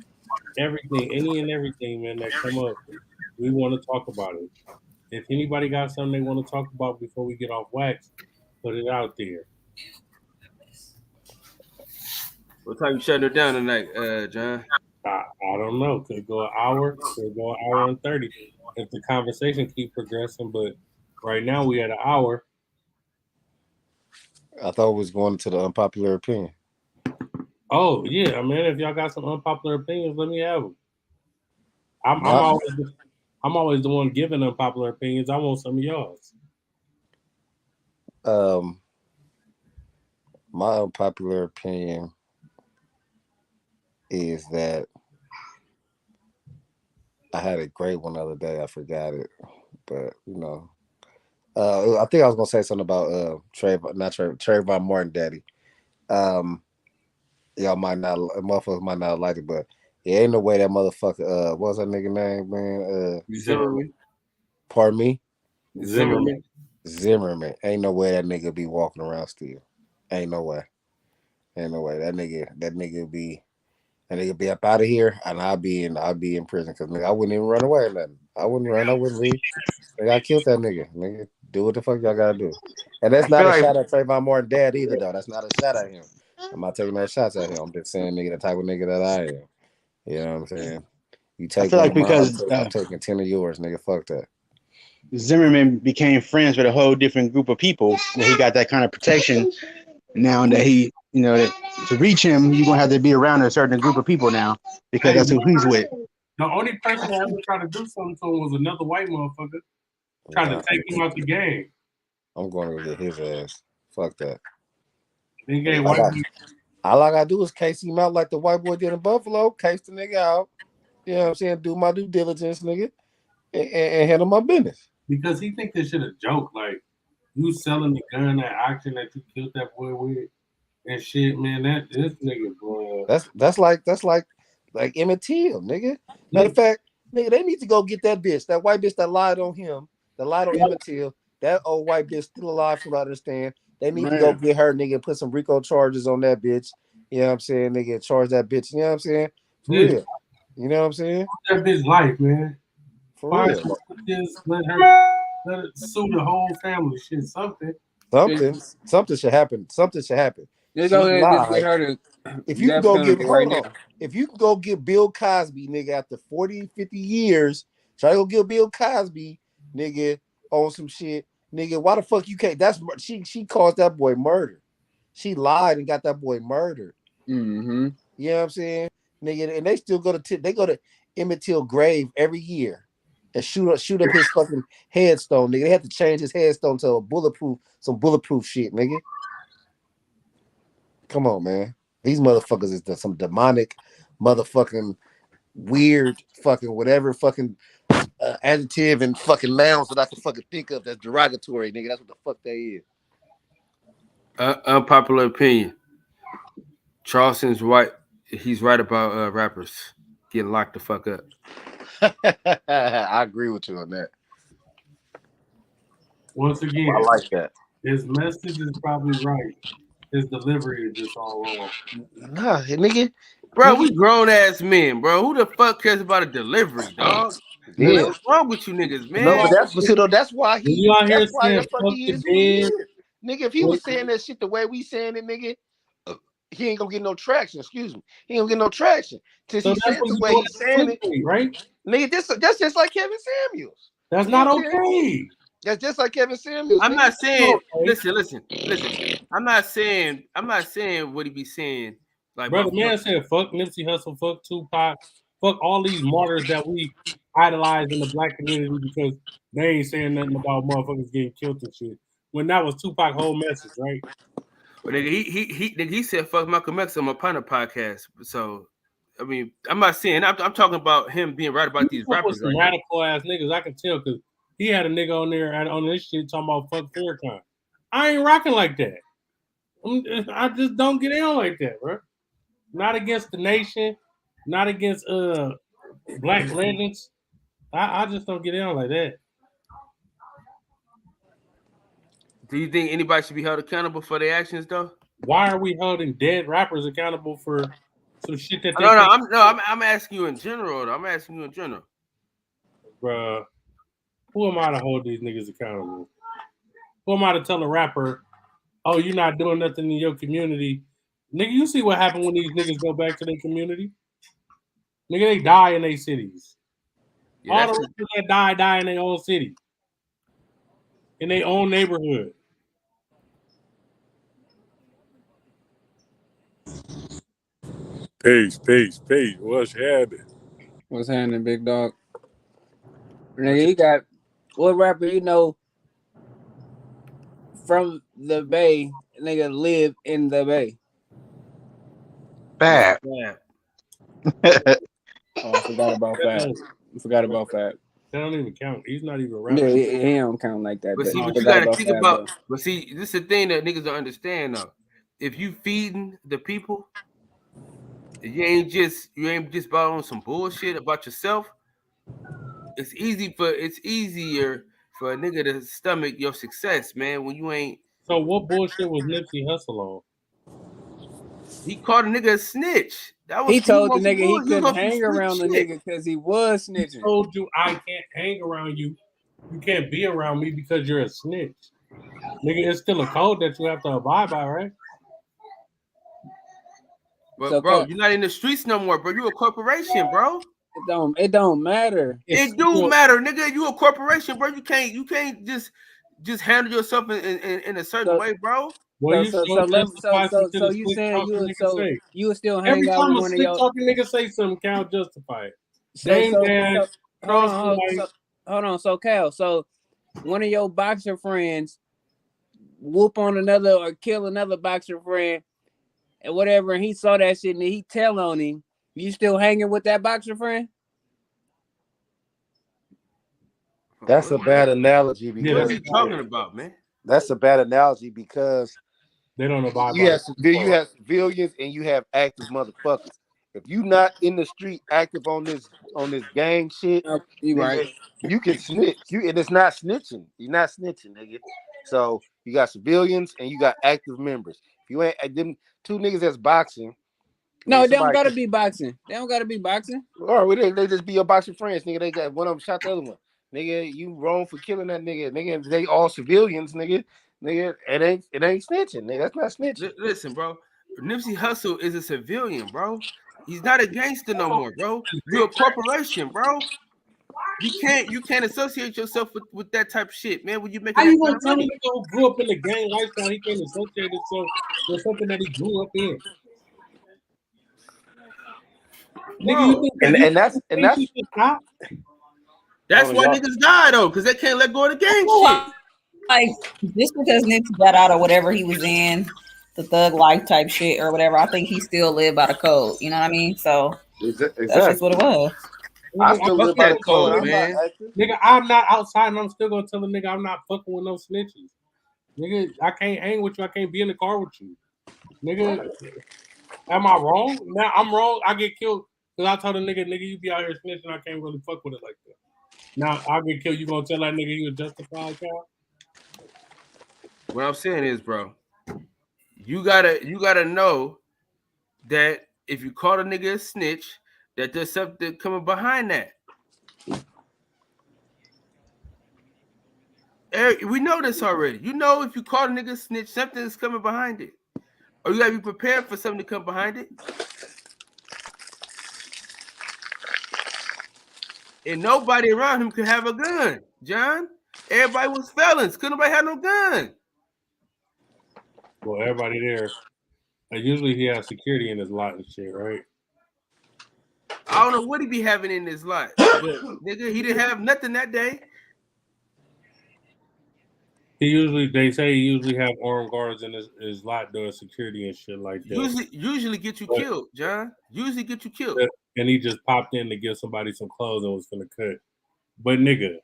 everything, any and everything, man, that come up. We want to talk about it. If anybody got something they want to talk about before we get off wax, put it out there. What time you shutting it down tonight, John? I don't know. Could go an hour. Could go an hour and 30 if the conversation keep progressing. But right now we at an hour. I thought we was going to the unpopular opinion. Oh yeah, man. If y'all got some unpopular opinions, let me have them. I'm always the one giving unpopular opinions. I want some of yours. My unpopular opinion is that I had a great one the other day. I forgot it, but I think I was gonna say something about Trayvon Martin, daddy. Y'all motherfuckers might not like it, but there ain't no way that motherfucker. What's that nigga name, man? Zimmerman. Pardon me. Zimmerman. Ain't no way that nigga be walking around still. Ain't no way. That nigga be up out of here, and I'll be in prison because nigga, I wouldn't even run away or nothing. I wouldn't run. I wouldn't leave. Nigga, I killed that nigga. Nigga, do what the fuck y'all gotta do. And that's not a shot at Trayvon Martin dad either, though. That's not a shot at him. I'm not taking no shots at him. I'm just saying, nigga, the type of nigga that I am. You know what I'm saying? You take I feel like one of mine, because I'm taking 10 of yours, nigga. Fuck that. Zimmerman became friends with a whole different group of people, and he got that kind of protection. Now that he, that to reach him, you're gonna have to be around a certain group of people now because that's who he's with. The only person that ever tried to do something to him was another white motherfucker trying to take him out the game. I'm going to get his ass. Fuck that. They gave all I gotta do is case him out like the white boy did in Buffalo. Case the nigga out. You know what I'm saying? Do my due diligence, nigga, and handle my business. Because he think this shit a joke. Like, you selling the gun at auction that you killed that boy with and shit, man. This nigga, boy. That's like Emmett Till, nigga. Matter of fact, nigga, they need to go get that bitch, that white bitch that lied on him, that lied on Emmett Till. That old white bitch still alive, from what I understand. They need to go get her, nigga, and put some RICO charges on that bitch. You know what I'm saying, nigga? Charge that bitch. You know what I'm saying? For real. You know what I'm saying? That bitch life, man. For real. Just let her sue the whole family. Shit, something should happen. Something should happen. Just go ahead and just get her to. If you can go get if you can go get Bill Cosby, nigga, after 40, 50 years, try to go get Bill Cosby, nigga, on some shit, nigga. Why the fuck you can't? That's she caused that boy murder. She lied and got that boy murdered. Mm-hmm. You know what I'm saying, nigga? And they still go to Emmett Till grave every year and shoot up his fucking headstone, nigga. They have to change his headstone to some bulletproof shit, nigga. Come on, man. These motherfuckers is some demonic, motherfucking weird, fucking whatever, fucking adjective and fucking nouns that I can fucking think of that's derogatory, nigga. That's what the fuck they is. Unpopular opinion. Charleston's right. He's right about rappers getting locked the fuck up. I agree with you on that. Once again, I like that. His message is probably right. His delivery is just all wrong. Nah, nigga. Bro, we grown ass men, bro. Who the fuck cares about a delivery, dog? Yeah. Man, what's wrong with you niggas, man? No, but that's why he. You out here saying fuck he is. Nigga, if he was saying that shit the way we saying it, nigga, he ain't gonna get no traction. Excuse me, he ain't gonna get no traction. Since he said the way he's saying it, right? Nigga, that's just like Kevin Samuels. That's not okay. That's just like Kevin Samuels. I'm not saying. Listen. I'm not saying what he be saying. Like, brother, man said, "Fuck Nipsey Hussle, fuck Tupac, fuck all these martyrs that we idolize in the black community because they ain't saying nothing about motherfuckers getting killed and shit." When that was Tupac's whole message, right? But he said, "Fuck Malcolm X" on my partner podcast. So, I mean, I'm not saying. I'm talking about him being right about these rappers. Some radical ass niggas, I can tell because he had a nigga on there on this shit talking about fuck Farrakhan. I ain't rocking like that. I just don't get in like that, bro. Not against the nation, not against black legends. I just don't get in like that. Do you think anybody should be held accountable for their actions, though? Why are we holding dead rappers accountable for some shit that they? I'm asking you in general. Though. I'm asking you in general. Bruh, who am I to hold these niggas accountable? Who am I to tell a rapper, "Oh, you're not doing nothing in your community. Nigga, you see what happened when these niggas go back to their community? Nigga, they die in their cities. Yeah, All that's the rappers that die in their own city. In their own neighborhood. Peace. What's happening? What's happening, big dog? Nigga, you got what rapper you know from the Bay? Nigga live in the Bay. Bad. yeah. Oh, I forgot about that. I forgot about that. That don't even count. He's not even Yeah, rapping. he don't count like that. But see, I what you forgot gotta think that, about. though. But see, this is the thing that niggas don't understand though. If you feeding the people, you ain't just about on some bullshit about yourself. It's easier for a nigga to stomach your success, man. When you ain't. So what bullshit was Nipsey Hussle on? He called a nigga a snitch. That was He told the on some nigga he bullshit. couldn't on some hang slick around the shit. nigga because he was He snitching. told you I can't hang around you. You can't be around me because you're a snitch. Nigga, it's still a code that you have to abide by, right? But So, bro, you're not in the streets no more, bro. You a corporation, bro. It don't matter. It's It do matter, nigga. You a corporation, bro. You can't just handle yourself in a certain way, bro. Boy, you so justified some shit a you slick saying talking nigga say. you would still Every hang out time with a one of slick your talking nigga say something, Cal justify it. so Dash, cross the light. hold on. So Cal, so one of your boxer friends whoop on another or kill another boxer friend and whatever, and he saw that shit and he tell on him. You still hanging with that boxer friend? That's a bad analogy What because are you talking about, man? that's a bad analogy because they don't abide you by have civilians and you have active motherfuckers. If you not in the street active on this gang shit, You nigga, right. you can snitch. And it's not snitching. You're not snitching, nigga. So you got civilians and you got active members. If you ain't them two niggas that's boxing. No, they don't gotta be boxing. They don't gotta be boxing. Or they just be your boxing friends, nigga. They got one of them shot the other one. Nigga, you wrong for killing that nigga. Nigga, they all civilians, nigga. Nigga, it ain't snitching, nigga. That's not snitching. Listen, bro. Nipsey Hussle is a civilian, bro. He's not a gangster no more, bro. You're a corporation, bro. You can't associate yourself with that type of shit, man. When you make how that you kind gonna of tell a money. nigga who grew up in the gang lifestyle he can't associate himself with something that he grew up in? Nigga, you think and that's That's why niggas die though, because they can't let go of the gang shit. Like just because Nipsey got out of whatever he was in, the thug life type shit or whatever, I think he still lived by the code. You know what I mean? So exactly. that's just what it was. I still live by the code, man. Nigga, I'm not outside and I'm still gonna tell a nigga I'm not fucking with no snitches. Nigga, I can't hang with you. I can't be in the car with you. Nigga, am I wrong? Now I'm wrong. I get killed because I told a nigga, you be out here snitching. I can't really fuck with it like that. Now I get killed. You gonna tell that nigga he was justified, Cal? What I'm saying is, bro, you gotta know that if you call a nigga a snitch, that there's something coming behind that. Eric, we know this already. You know, if you call a nigga a snitch, something is coming behind it. Or you gotta be prepared for something to come behind it. And nobody around him could have a gun, John. Everybody was felons. Couldn't nobody have no gun. Well, everybody there. And usually he has security in his lot and shit, right? I don't know what he be having in his lot, but nigga, he didn't have nothing that day. They say he usually have armed guards in his lot doing security and shit like that. Usually get you killed, John. Usually get you killed. And he just popped in to give somebody some clothes and was gonna cut. But nigga,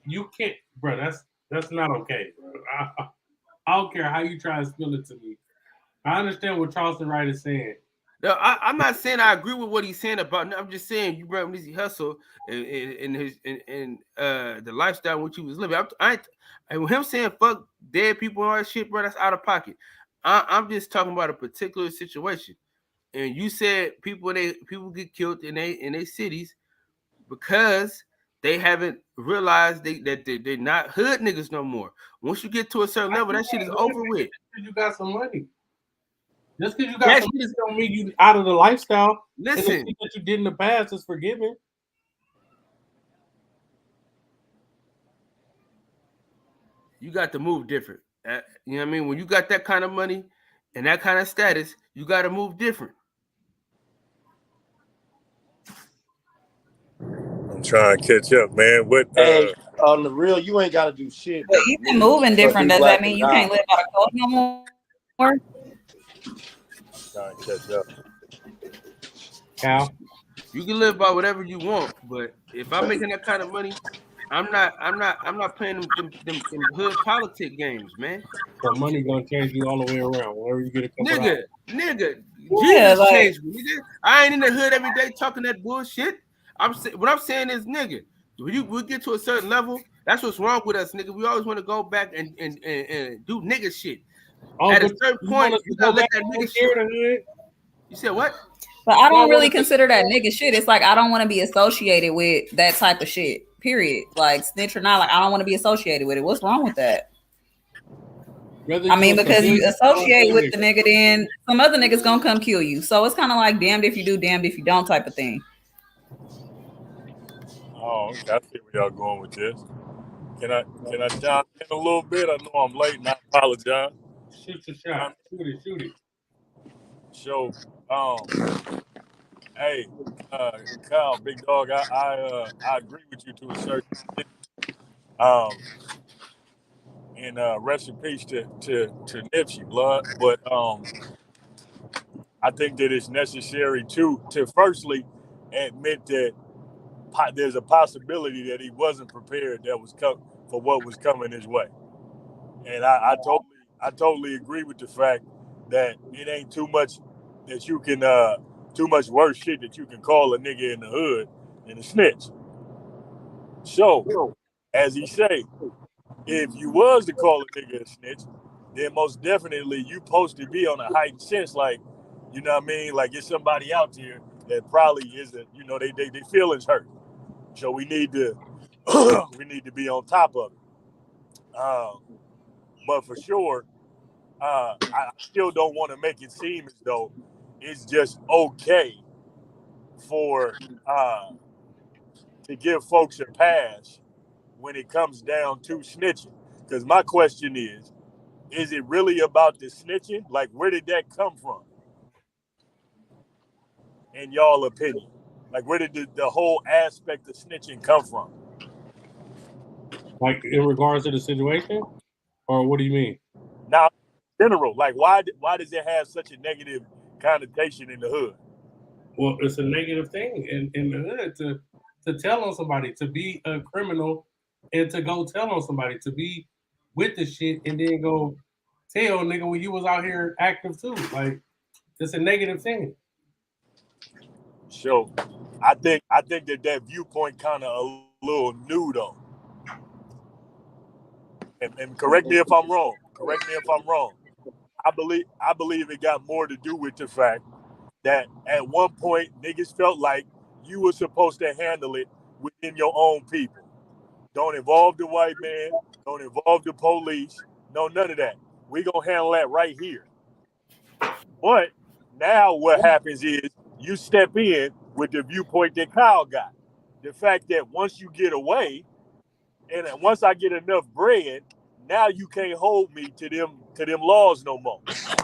you can't, bro. That's not okay, bro. I don't care how you try to spill it to me. I understand what Charleston Wright is saying. No, I'm not saying I agree with what he's saying about. I'm just saying you brought Nipsey Hussle and the lifestyle in which he was living. And him saying fuck dead people and all that shit, bro, that's out of pocket. I'm just talking about a particular situation. And you said people get killed in their cities because they haven't realized that they're not hood niggas no more. Once you get to a certain level, that shit is over with. You got some money. Just because you got That some shit is, don't mean you out of the lifestyle. And the listen, shit that you did in the past is forgiven. you got to move different. You know what I mean? When you got that kind of money and that kind of status, you got to move different. I'm trying to catch up, man. What? Hey, on the real, you ain't got to do shit. But even moving different, does that mean you can't live by the code no more? Trying to catch up. Cal, You can live by whatever you want, but if I'm making that kind of money, I'm not playing them hood politic games, man. so money gonna change you all the way around. Whenever you get a couple Nigga, dollars. Yeah, Jesus like- changed me, nigga. I ain't in the hood every day talking that bullshit. What I'm saying is, nigga, when we get to a certain level, that's what's wrong with us, nigga. We always want to go back and do nigga shit. Oh, At a but certain you point, want us you to go gotta let back that and nigga share shit. the hood? You said what? But I Y'all don't really wanna- consider that nigga shit. It's like I don't want to be associated with that type of shit. Period. Like snitch or not, like I don't want to be associated with it. What's wrong with that? Whether I mean, a because you civilian associate or a with the nigga, then some other niggas gonna come kill you. So it's kind of like damned if you do, damned if you don't type of thing. Oh, okay. I see where y'all going with this. Can I chime in a little bit? I know I'm late, and I apologize. Shoot your shot. Shoot it. So, hey, Kyle, big dog, I agree with you to a certain extent. And rest in peace to Nipsey, blood. But I think that it's necessary to firstly admit that there's a possibility that he wasn't prepared for what was coming his way. And I totally agree with the fact that it ain't too much that you can too much worse shit that you can call a nigga in the hood than a snitch. So, as he say, if you was to call a nigga a snitch, then most definitely you supposed to be on a heightened sense, like, you know what I mean? Like it's somebody out there that probably isn't, you know, they feelings hurt. So we need to be on top of it. But for sure, I still don't want to make it seem as though it's just okay for to give folks a pass when it comes down to snitching. Because my question is it really about the snitching? Like, where did that come from? In y'all opinion? Like, where did the whole aspect of snitching come from? Like in regards to the situation? Or what do you mean? Now, in general, like, why does it have such a negative connotation in the hood? Well, it's a negative thing in the hood to tell on somebody, to be a criminal and to go tell on somebody, to be with the shit and then go tell nigga when you was out here active too. Like it's a negative thing. So I think that viewpoint kind of a little new though. And correct me if I'm wrong. I believe it got more to do with the fact that at one point niggas felt like you were supposed to handle it within your own people. Don't involve the white man, don't involve the police, no, none of that. We gonna handle that right here. But now what happens is you step in with the viewpoint that Kyle got. The fact that once you get away, and once I get enough bread, now you can't hold me to them laws no more.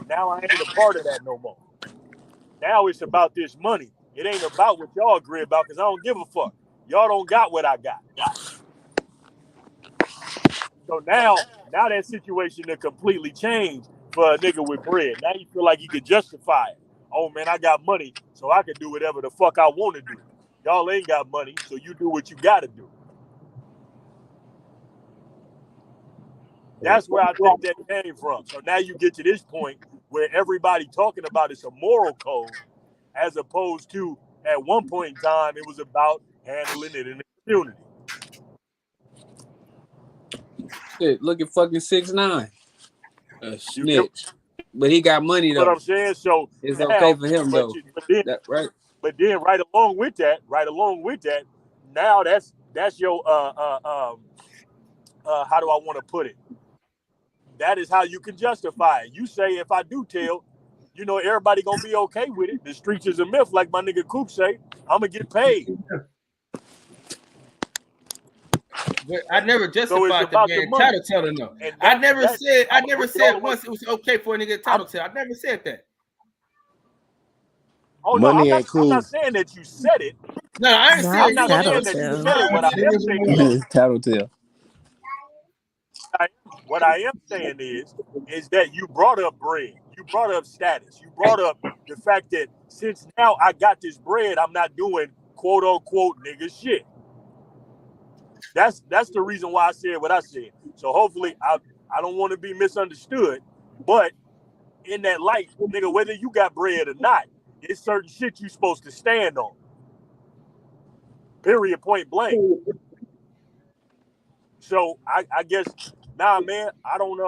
Now I ain't a part of that no more. Now it's about this money. It ain't about what y'all agree about because I don't give a fuck. Y'all don't got what I got. So now that situation to completely change for a nigga with bread. Now you feel like you could justify it. Oh man, I got money, so I can do whatever the fuck I want to do. Y'all ain't got money, so you do what you gotta do. That's where I think that came from. So now you get to this point where everybody talking about it's a moral code, as opposed to at one point in time it was about handling it in the community. Shit, look at fucking 6ix9ine. A snitch. But he got money though. What I'm saying, so it's now, okay for him though. Right. But then right along with that, now that's your how do I want to put it? That is how you can justify it. You say if I do tell, you know, everybody gonna be okay with it. The streets is a myth, like my nigga Coop say. I'm gonna get paid. But I never So it's justified the about the man money. tattletailing though. And I that, never that said I I'ma never bring it all said the way. once it was okay for a nigga to tattletale. I never said that. Oh no, Money I'm ain't cool. not saying that you said it. No, I ain't Not I'm saying not you on saying this. that you tattletale. said it. What I am saying is, Tattletale. what I am saying is that you brought up bread, you brought up status, you brought up the fact that since now I got this bread, I'm not doing quote unquote nigga shit. That's the reason why I said what I said. So hopefully I don't want to be misunderstood, but in that light, nigga, whether you got bread or not, it's certain shit you supposed to stand on. Period, point blank. So I guess man, I don't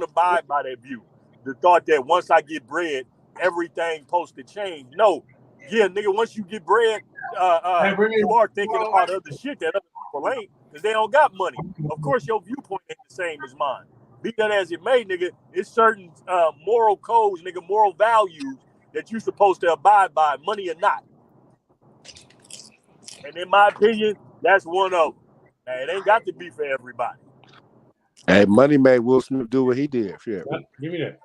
abide by that view. The thought that once I get bread, everything supposed to change. No, yeah, nigga, once you get bread, you are thinking about other shit that other people ain't, because they don't got money. Of course, your viewpoint ain't the same as mine. Be that as it may, nigga, it's certain moral codes, nigga, moral values that you supposed to abide by, money or not. And in my opinion, that's one of them. Now, it ain't got to be for everybody. Hey, money made Will Smith do what he did. Shit. Give me that.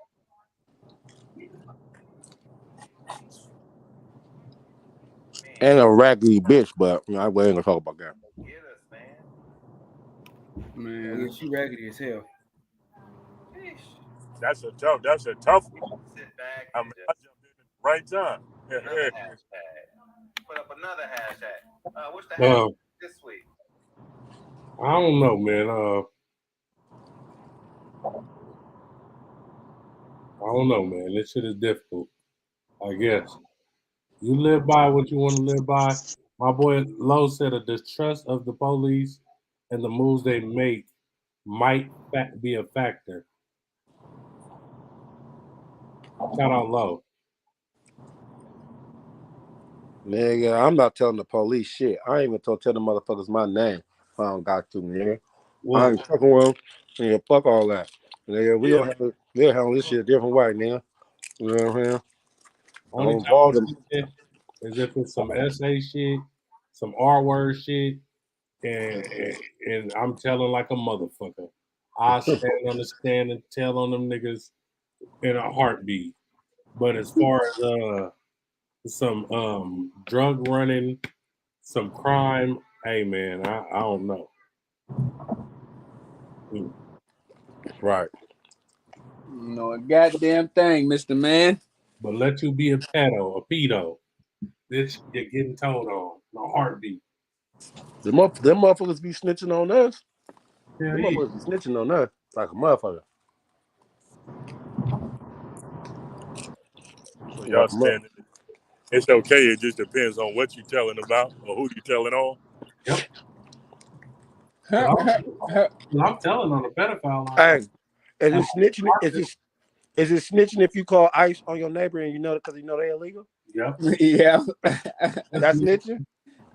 And a raggedy bitch, but you know, I ain't gonna talk about that. Man, yeah, she raggedy as hell. That's a tough one. I mean, I jumped in at the right time. Put up another hashtag. What's the hashtag this week? I don't know, man. I don't know, man. This shit is difficult. I guess you live by what you want to live by. My boy Lowe said a distrust of the police and the moves they make might be a factor. Shout out Lowe. Nigga, I'm not telling the police shit. I ain't even tell the motherfuckers my name if I don't got to, nigga. I ain't fucking with them. Nigga, fuck all that. Nigga, we'll handle this shit a different way, nigga. You know what I'm saying? Only time I'm shit is if it's some SA shit, some R word shit, and I'm telling like a motherfucker. I stand on the stand and tell on them niggas in a heartbeat. But as far as some drug running, some crime, hey man, I don't know. Right. No, a goddamn thing, Mr. Man. But let you be a pedo. Bitch, you're getting told on. No heartbeat. Them motherfuckers be snitching on us. Yeah, them motherfuckers be snitching on us like a motherfucker. So y'all saying it's okay. It just depends on what you're telling about or who you're telling on. Yep. I'm telling on a pedophile. Hey, is it snitching? Is it snitching if you call ICE on your neighbor and you know it because you know they're illegal? Yep. Yeah. That's snitching?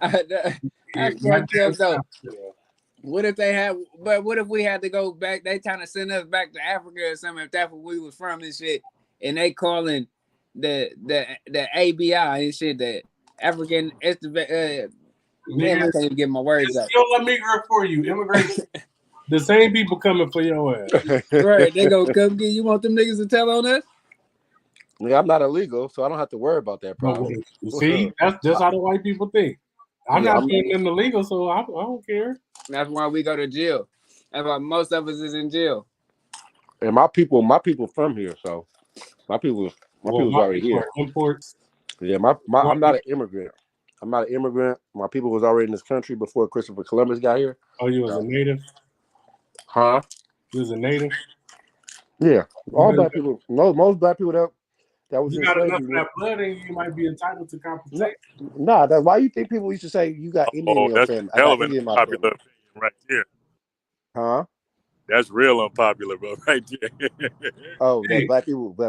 That's fucked up though. What if they had? But what if we had to go back? They trying to send us back to Africa or something. If that's where we was from and shit, and they calling the ABI and shit, the African man, I can't even get my words out. Yo, immigrant for you, immigration. The same people coming for your ass. Right, they gonna come get you. Want them niggas to tell on us? Yeah, I'm not illegal, so I don't have to worry about that problem. See, that's just how the white people think. I'm not doing them illegal, so I don't care. That's why we go to jail. That's why most of us is in jail. And my people from here, so my people's already here. Imports. Yeah, I'm not an immigrant. I'm not an immigrant. My people was already in this country before Christopher Columbus got here. Oh, you was a native? Huh? You was a native? Yeah. All black people, most black people that was you in got slavery. Enough of that blood and you might be entitled to compensation. Nah, that's why you think people used to say you got Indian in your family. I got Indian in my popular family. opinion right there. Huh? That's real unpopular, bro, right there. Oh, that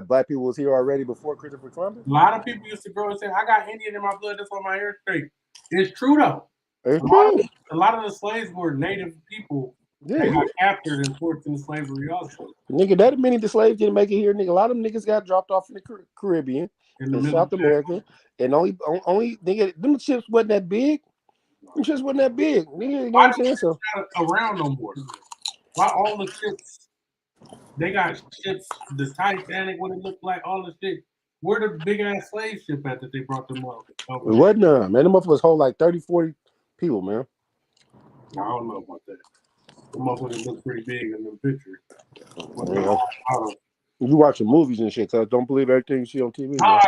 black people was here already before Christopher Columbus? A lot of people used to grow and say, I got Indian in my blood, that's why my hair straight. It's true though. It's true. A lot of the slaves were native people They Yeah, got captured and forced into slavery also nigga, that many the slaves didn't make it here, nigga. A lot of them niggas got dropped off in the Caribbean in the and middle of South America, and only nigga, them ships wasn't that big. Them ships wasn't that big, nigga. You know Why what I'm saying? So not around no more? Why all the ships? They got ships, the Titanic, what it looked like, all the shit. Where the big ass slave ship at that they brought them up? it wasn't none, man. Them motherfuckers hold like 30, 40 people, man. I don't know about that. The motherfuckers look pretty big in the picture. You watching movies and shit, cause don't believe everything you see on TV. Man.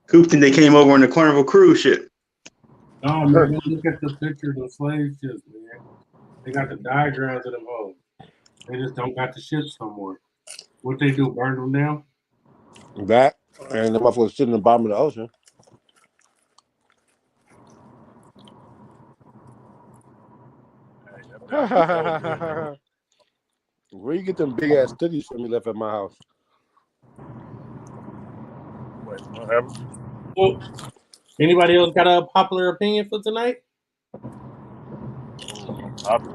Hoopton, they came over on the Carnival cruise ship. Oh man, go look at the picture of the slave ships, man. They got the diagrams of them hoes. They just don't got the ships no more. What they do, burn them down? That and the motherfuckers sitting in the bottom of the ocean. Where you get them big ass cookies from you left at my house? Wait, what happened? Well, anybody else got a popular opinion for tonight? Damn.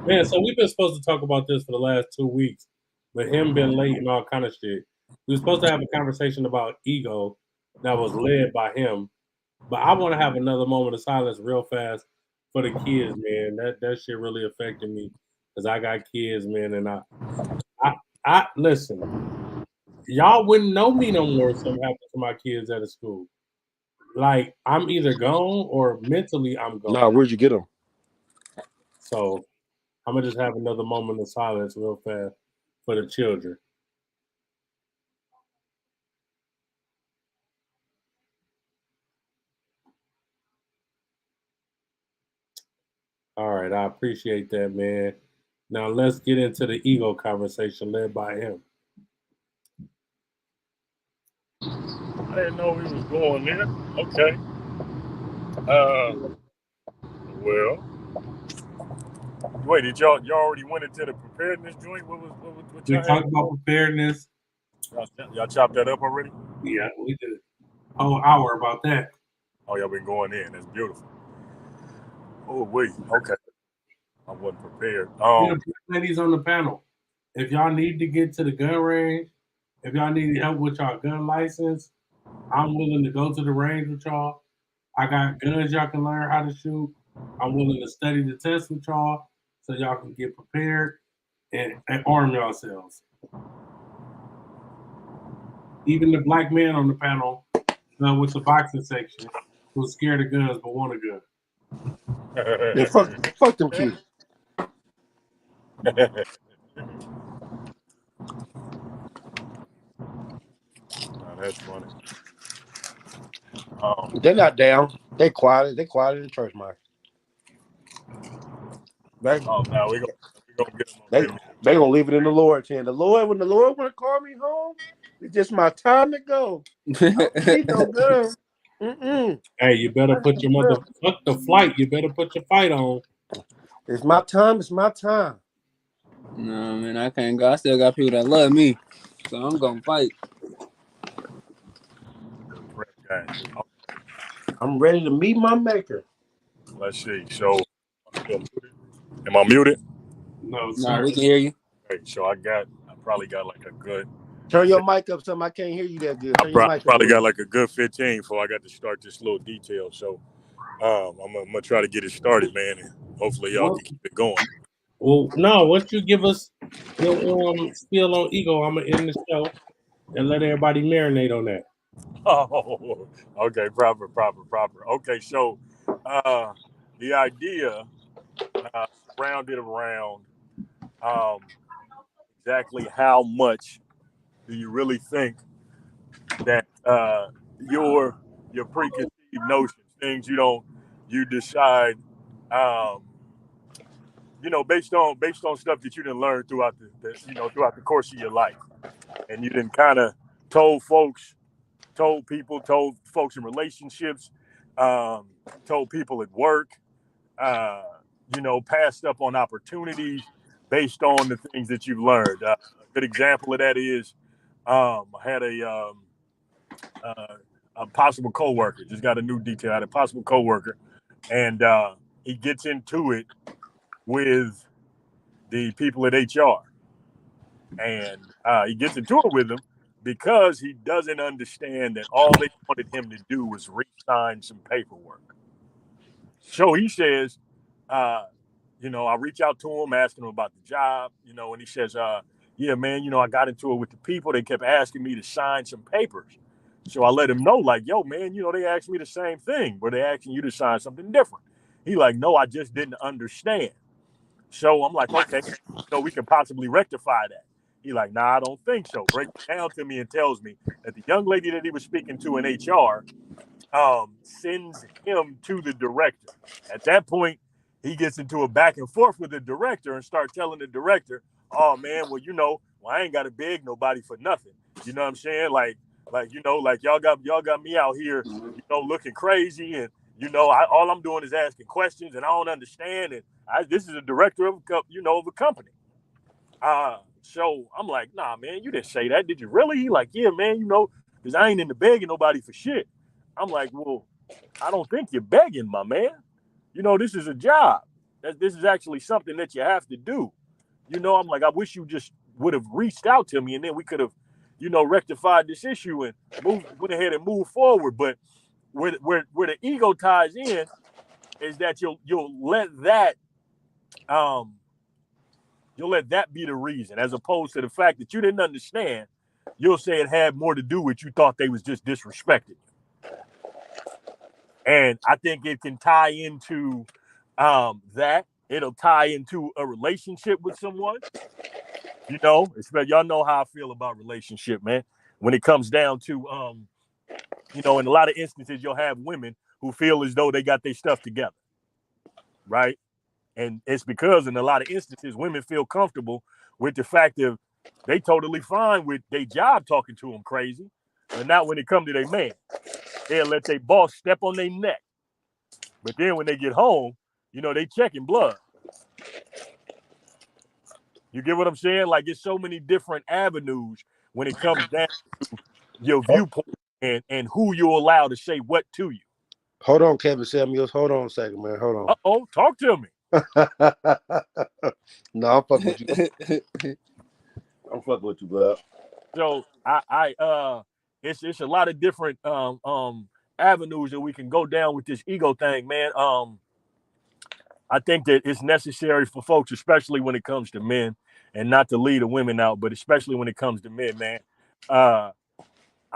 Man, so we've been supposed to talk about this for the last 2 weeks, but him been late and all kind of shit. We were supposed to have a conversation about ego that was led by him, but I want to have another moment of silence real fast for the kids, man. That shit really affected me because I got kids, man, and I listen. Y'all wouldn't know me no more if something happened to my kids at a school. Like I'm either gone or mentally I'm gone. Nah, where'd you get them? So I'm gonna just have another moment of silence real fast for the children. All right, I appreciate that, man. Now let's get into the ego conversation led by him. I didn't know we was going there. Okay. Well, wait, did y'all already went into the preparedness joint? What We y'all talked about preparedness. Y'all chopped that up already? Yeah, we did a whole hour about that. Oh, y'all been going in. That's beautiful. Oh, wait. Okay. I wasn't prepared. Ladies on the panel, if y'all need to get to the gun range, if y'all need help with y'all gun license, I'm willing to go to the range with y'all. I got guns y'all can learn how to shoot. I'm willing to study the test with y'all so y'all can get prepared and arm yourselves. Even the black man on the panel with the boxing section who's scared of guns but want a gun. Yeah, fuck them kids. That's funny. They're not down. They quiet. They quiet in the church, Mike. Now we gonna get them. They gonna leave it in the Lord's hand. The Lord, when the Lord want to call me home, it's just my time to go. I don't need no gun. Hey, you better put your fuck the flight. You better put your fight on. It's my time. It's my time. No, man, I can't go. I still got people that love me, so I'm gonna fight. I'm ready to meet my maker. Let's see. So, am I muted? No, sir. We can hear you. Okay, so I probably got like a good. Turn your mic up, something. I can't hear you that good. Turn your mic probably up, got like a good 15 before I got to start this little detail. So, I'm gonna try to get it started, man, and hopefully y'all can keep it going. Well, no, once you give us your spiel on ego, I'm gonna end the show and let everybody marinate on that. Oh, okay, proper. Okay, so the idea rounded around exactly how much do you really think that your preconceived notions, things you decide, based on stuff that you didn't learn throughout the course of your life, and you didn't kind of told folks in relationships, told people at work, passed up on opportunities based on the things that you've learned. A good example of that is I had a possible coworker. Just got a new detail. I had a possible coworker, and he gets into it with the people at HR, and he gets into it with them because he doesn't understand that all they wanted him to do was re-sign some paperwork. So he says, I reach out to him, asking him about the job, and he says, yeah, man, I got into it with the people. They kept asking me to sign some papers. So I let him know, like, yo, man, they asked me the same thing, but they asking you to sign something different. He like, no, I just didn't understand. So I'm like, okay, so we can possibly rectify that. He like, nah, I don't think so. Breaks it down to me and tells me that the young lady that he was speaking to in HR sends him to the director. At that point, he gets into a back and forth with the director and start telling the director, oh man, well, I ain't got to beg nobody for nothing. You know what I'm saying? Like y'all got me out here, looking crazy, and all I'm doing is asking questions, and I don't understand. And this is a director of a company. So I'm like, nah, man, you didn't say that, did you really? He like, yeah, man, because I ain't into begging nobody for shit. I'm like, well, I don't think you're begging, my man. This is a job. This is actually something that you have to do. I'm like, I wish you just would have reached out to me, and then we could have, rectified this issue and went ahead and moved forward. But where the ego ties in is that you'll let that be the reason, as opposed to the fact that you didn't understand. You'll say it had more to do with you thought they was just disrespected. And I think it can tie into that. It'll tie into a relationship with someone. Y'all know how I feel about relationship, man. When it comes down to, in a lot of instances, you'll have women who feel as though they got their stuff together, right? And it's because in a lot of instances, women feel comfortable with the fact that they totally fine with their job talking to them crazy, but not when it comes to their man. They'll let their boss step on their neck. But then when they get home, they checking blood. You get what I'm saying? Like, it's so many different avenues when it comes down to your viewpoint and who you allow to say what to you. Hold on, Kevin Samuels. Hold on a second, man. Hold on. Uh-oh, talk to me. No, I'm fucking with you. I'm fucking with you, bro. So it's a lot of different avenues that we can go down with this ego thing, man. I think that it's necessary for folks, especially when it comes to men, and not to lead the women out, but especially when it comes to men, man. I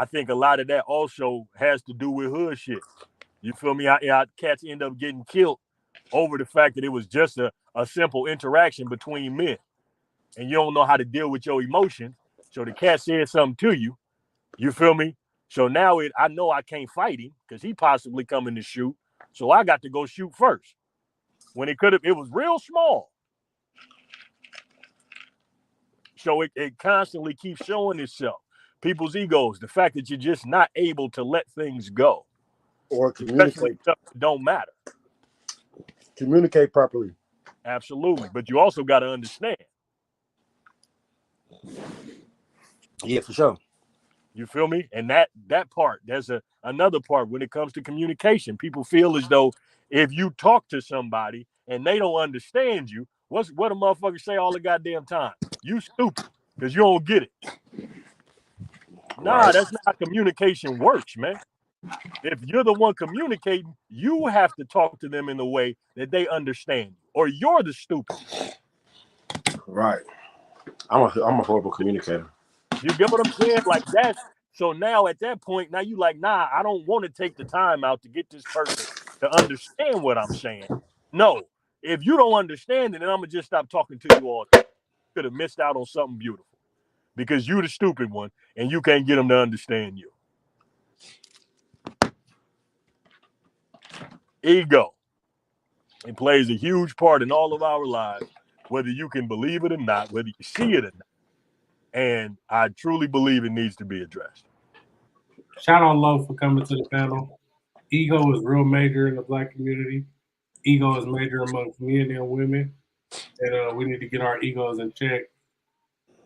think a lot of that also has to do with hood shit. You feel me? Cats end up getting killed over the fact that it was just a simple interaction between men, and you don't know how to deal with your emotions. So the cat said something to you. You feel me? So now I know I can't fight him because he possibly coming to shoot. So I got to go shoot first. When it was real small. So it constantly keeps showing itself. People's egos, the fact that you're just not able to let things go. Or communicate. Stuff that don't matter. Communicate properly. Absolutely. But you also got to understand. Yeah, for sure. You feel me? And that part, there's another part when it comes to communication. People feel as though if you talk to somebody and they don't understand you, what a motherfucker say all the goddamn time? You stupid because you don't get it. Nah, that's not how communication works, man. If you're the one communicating, you have to talk to them in the way that they understand you, or you're the stupid. Right. I'm a horrible communicator. You get what I'm saying? Like that's so now at that point, now you like, nah, I don't want to take the time out to get this person to understand what I'm saying. No, if you don't understand it, then I'm gonna just stop talking to you all. You could have missed out on something beautiful because you're the stupid one and you can't get them to understand you. Ego. It plays a huge part in all of our lives, whether you can believe it or not, whether you see it or not. And I truly believe it needs to be addressed. Shout out Low for coming to the panel. Ego is real major in the Black community. Ego is major amongst men and women. And we need to get our egos in check.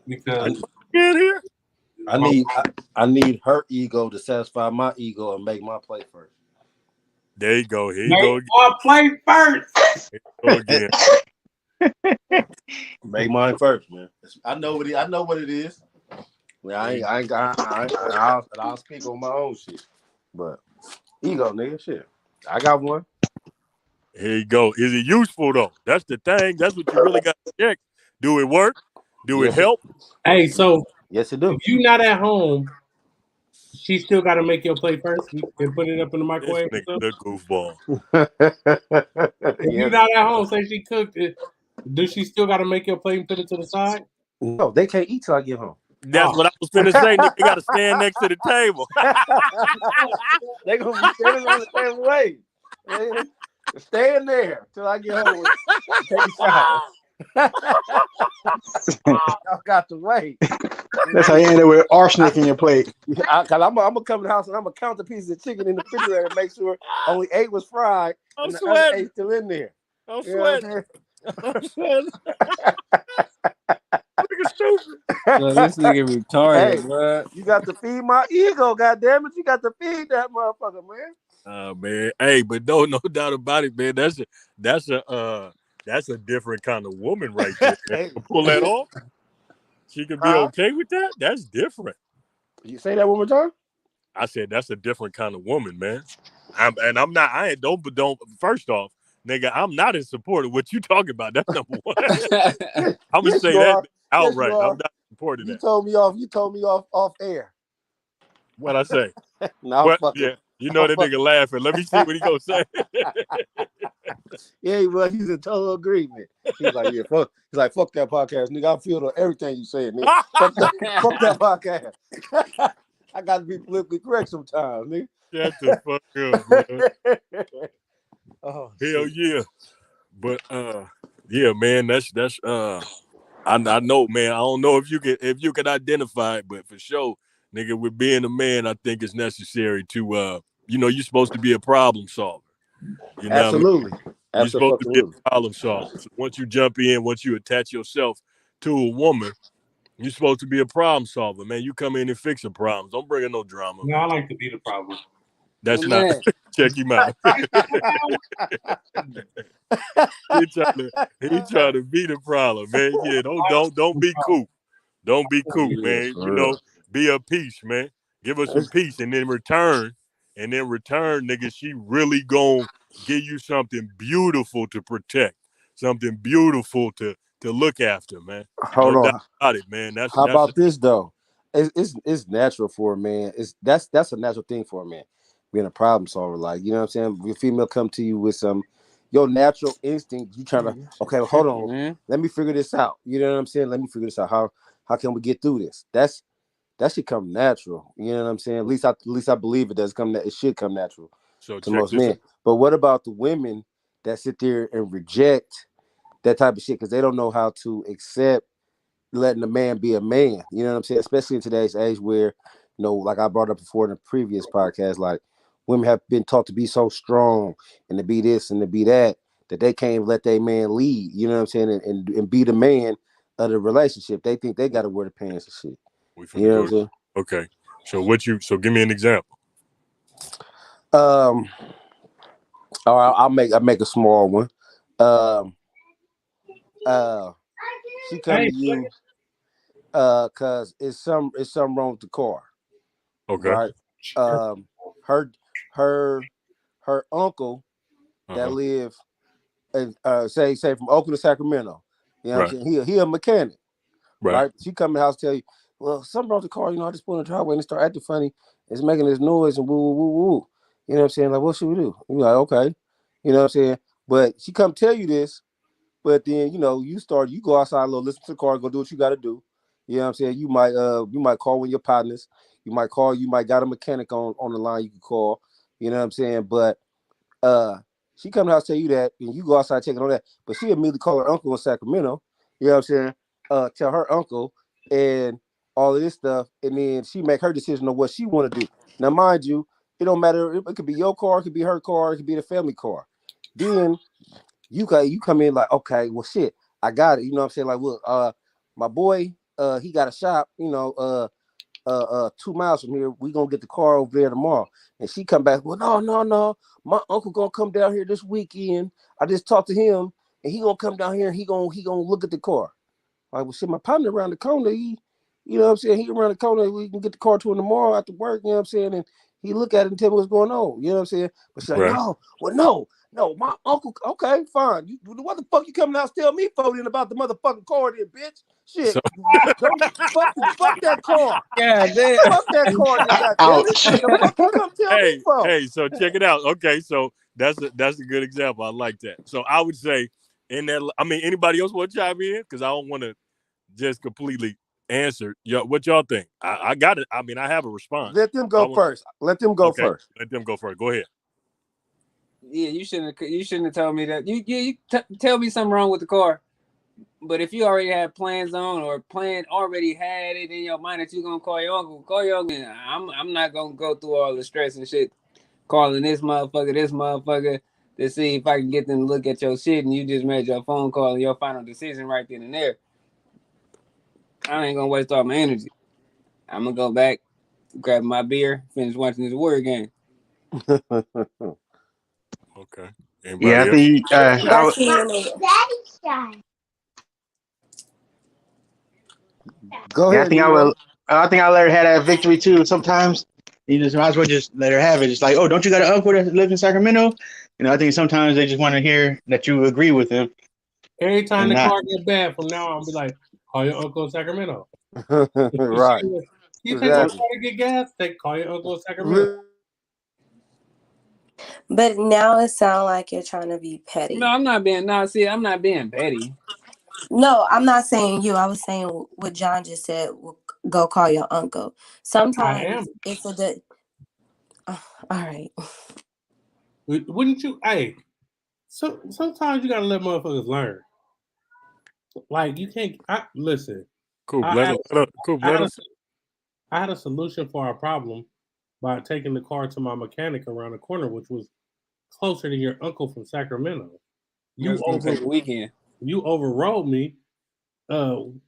Because get here. I need her ego to satisfy my ego and make my play first. There you go. Here you go again. I'll play first. Here you go again. Make mine first, man. I know what it is. Well, I'll speak on my own shit. But ego, nigga, shit. I got one. Here you go. Is it useful though? That's the thing. That's what you really got to check. Do it work? Do it help? Hey, so yes, it do. If you're not at home, she still got to make your plate first and put it up in the microwave. This nigga, the goofball. If you're not at home, say she cooked it, does she still got to make your plate and put it to the side? No, they can't eat till I get home. That's what I was finna say. Nigga, you got to stand next to the table. They gonna be standing on the same way. Stay in there till I get home. Take a shower. Y'all got to wait. That's how you end up with arsenic in your plate. Cause I'm gonna come to the house and I'm gonna count the pieces of chicken in the refrigerator and make sure only 8 was fried and the other 8 still in there. I'm sweating. I'm sweating. So this nigga retarded, Hey, bro. you got to feed my ego, goddammit. You got to feed that motherfucker, man. Man. Hey, but no doubt about it, man. That's a different kind of woman right there. Man. Pull that off. She can be okay with that. That's different. You say that one more time? I said that's a different kind of woman, man. Don't. First off, nigga, I'm not in support of what you talking about. That's number one. I'm gonna say that outright. I'm not supporting that. You told me off air. What I say? No, yeah, you know that nigga laughing. Let me see what he gonna say. Yeah, well, he's in total agreement. He's like, yeah, fuck that podcast, nigga. I feel everything you say, nigga. fuck that podcast. I got to be politically correct sometimes, nigga. Shut the fuck up, man. Oh, hell yeah. But yeah, man, that's I know, man. I don't know if you can identify it, but for sure, nigga, with being a man, I think it's necessary to you're supposed to be a problem solver. You know absolutely. what I mean? You're supposed to be a problem solver. So once you jump in, once you attach yourself to a woman, you're supposed to be a problem solver, man. You come in and fix some problems. Don't bring in no drama. No, I like to be the problem. That's not. Check him out. he trying to be the problem, man. Yeah, don't be cool. Don't be cool, man. Be a peace, man. Give us some peace, and then return, nigga. She really gonna give you something beautiful to protect, something beautiful to look after, man. Hold on, about it, man. How about this though? It's natural for a man. That's a natural thing for a man. Being a problem solver, like, you know what I'm saying? If your female come to you with your natural instinct, you trying to, okay, hold on, let me figure this out. You know what I'm saying? Let me figure this out. How can we get through this? That should come natural. You know what I'm saying? At least I believe it does come. It should come natural to most men. But what about the women that sit there and reject that type of shit because they don't know how to accept letting a man be a man? You know what I'm saying? Especially in today's age where, like I brought up before in the previous podcast, like, women have been taught to be so strong and to be this and to be that they can't let their man lead, you know what I'm saying, and be the man of the relationship. They think they got to wear the pants and shit. You know what I'm saying? Okay. So give me an example. All right, I'll make a small one. She come to you cause it's something wrong with the car. Okay. Right. Her uncle that live say from Oakland to Sacramento. You know what I'm saying? He a mechanic. Right. She come in the house tell you, well, something wrong with the car, I just put in the driveway and it start acting funny. It's making this noise and woo woo woo woo. You know what I'm saying? Like, what should we do? You're like, okay. You know what I'm saying? But she come tell you this, but then you go outside a little, listen to the car, go do what you gotta do. You know what I'm saying? You might call one of your partners. You might got a mechanic on the line you can call. You know what I'm saying? But she come to the house tell you that, and you go outside checking on that. But she immediately call her uncle in Sacramento. You know what I'm saying? Tell her uncle and all of this stuff, and then she make her decision on what she want to do. Now, mind you, it don't matter. It could be your car, it could be her car, it could be the family car. Then you come in like, okay, well, shit, I got it. You know what I'm saying? Like, look, my boy, he got a shop. 2 miles from here. We gonna get the car over there tomorrow. And she come back, well, no. My uncle gonna come down here this weekend. I just talked to him, and he gonna come down here and he gonna look at the car. Like, well, shit, my partner around the corner, you know what I'm saying? He around the corner, we can get the car to him tomorrow after work, you know what I'm saying? And he look at it and tell me what's going on, you know what I'm saying? But she's like, no, my uncle, okay, fine. What the fuck you coming out tell me for then about the motherfucking car then, bitch? Shit. fuck that car. Yeah, fuck that car then, Ouch. the fuck you come tell me for? Hey, so check it out. Okay, so that's a good example. I like that. So I would say anybody else want to chime in? Because I don't want to just completely answer. What y'all think? I got it. I mean, I have a response. Let them go first. Let them go first. Let them go first. Go ahead. Yeah, you shouldn't have told me that. You tell me something wrong with the car. But if you already had plans on or already had it in your mind that you're gonna call your uncle, I'm not gonna go through all the stress and shit, calling this motherfucker to see if I can get them to look at your shit, and you just made your phone call and your final decision right then and there. I ain't gonna waste all my energy. I'm gonna go back, grab my beer, finish watching this Warrior game. Okay. Yeah, I think Go ahead. I think I'll let her have that victory too. Sometimes you just might as well just let her have it. It's like, oh, don't you got an uncle that lives in Sacramento? You know, I think sometimes they just want to hear that you agree with them. Every time the car get bad, from now on, I'll be like, call your uncle in Sacramento. Right. You take your car to get gas? Call your uncle in Sacramento. But now it sounds like you're trying to be petty. No, I'm not being petty. No, I'm not saying you. I was saying what John just said. Go call your uncle. Sometimes it's a good. All right. Wouldn't you? Hey, so sometimes you gotta let motherfuckers learn. Like you can't. Listen. Cool. I had a solution for our problem by taking the car to my mechanic around the corner, which was closer to your uncle from Sacramento. You overrode me, and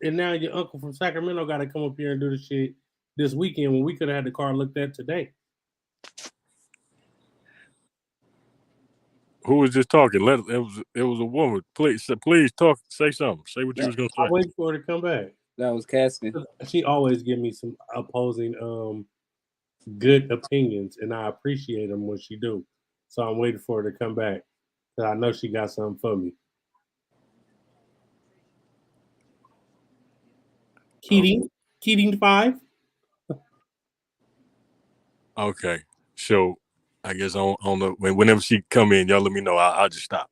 now your uncle from Sacramento got to come up here and do the shit this weekend when we could have had the car looked at today. Who was just talking? It was a woman. Please talk. Say something. Say what you was gonna say. I'm waiting for her to come back. That was Caskin. She always give me some opposing good opinions, and I appreciate them when she do. So I'm waiting for her to come back, because I know she got something for me. Keating 5. Okay, so I guess on the whenever she come in, y'all let me know. I'll just stop.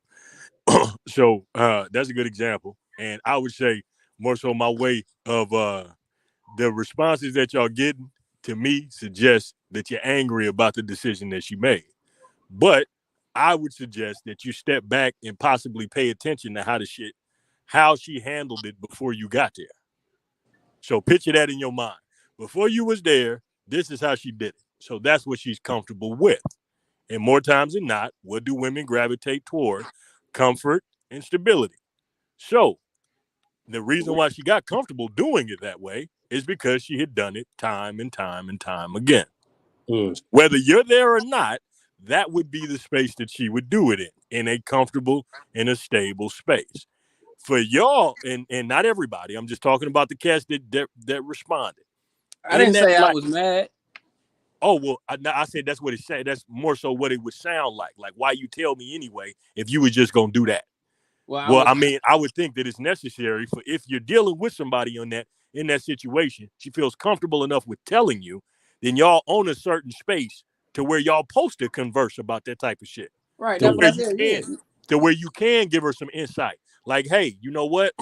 So that's a good example, and I would say more so my way of the responses that y'all getting to me suggest that you're angry about the decision that she made. But I would suggest that you step back and possibly pay attention to how she handled it before you got there. So picture that in your mind. Before you was there, this is how she did it. So that's what she's comfortable with. And more times than not, what do women gravitate toward? Comfort and stability. So the reason why she got comfortable doing it that way is because she had done it time and time and time again. Whether you're there or not, that would be the space that she would do it in a comfortable and a stable space. For y'all, and not everybody, I'm just talking about the cats that responded. I didn't say I was mad. Oh, well, I said that's what it said. That's more so what it would sound like. Like, why you tell me anyway if you were just going to do that? Well, I mean, I would think that it's necessary for if you're dealing with somebody in that situation, she feels comfortable enough with telling you, then y'all own a certain space to where y'all supposed to converse about that type of shit. Right. To where you can give her some insight. Like, hey, you know what?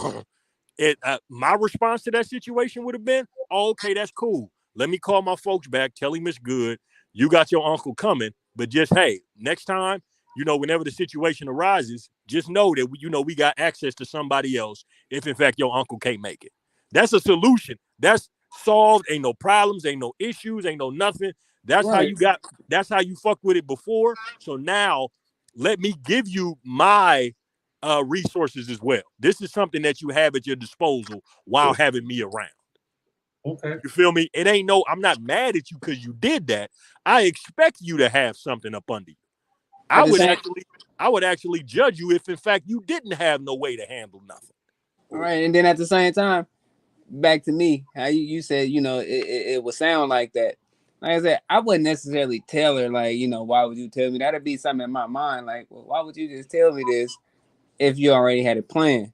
My response to that situation would have been, oh, okay, that's cool. Let me call my folks back, tell him it's good. You got your uncle coming, but just, hey, next time, whenever the situation arises, just know that, we got access to somebody else if, in fact, your uncle can't make it. That's a solution. That's solved. Ain't no problems, ain't no issues, ain't no nothing. That's right. That's how you fucked with it before. So now let me give you my resources as well. This is something that you have at your disposal while having me around. Okay. You feel me? It ain't no, I'm not mad at you because you did that. I expect you to have something up under you. I would actually judge you if in fact you didn't have no way to handle nothing. All right, and then at the same time, back to me, how you said, you know, it would sound like that. Like I said, I wouldn't necessarily tell her, like, you know, why would you tell me? That'd be something in my mind, like, well, why would you just tell me this if you already had a plan?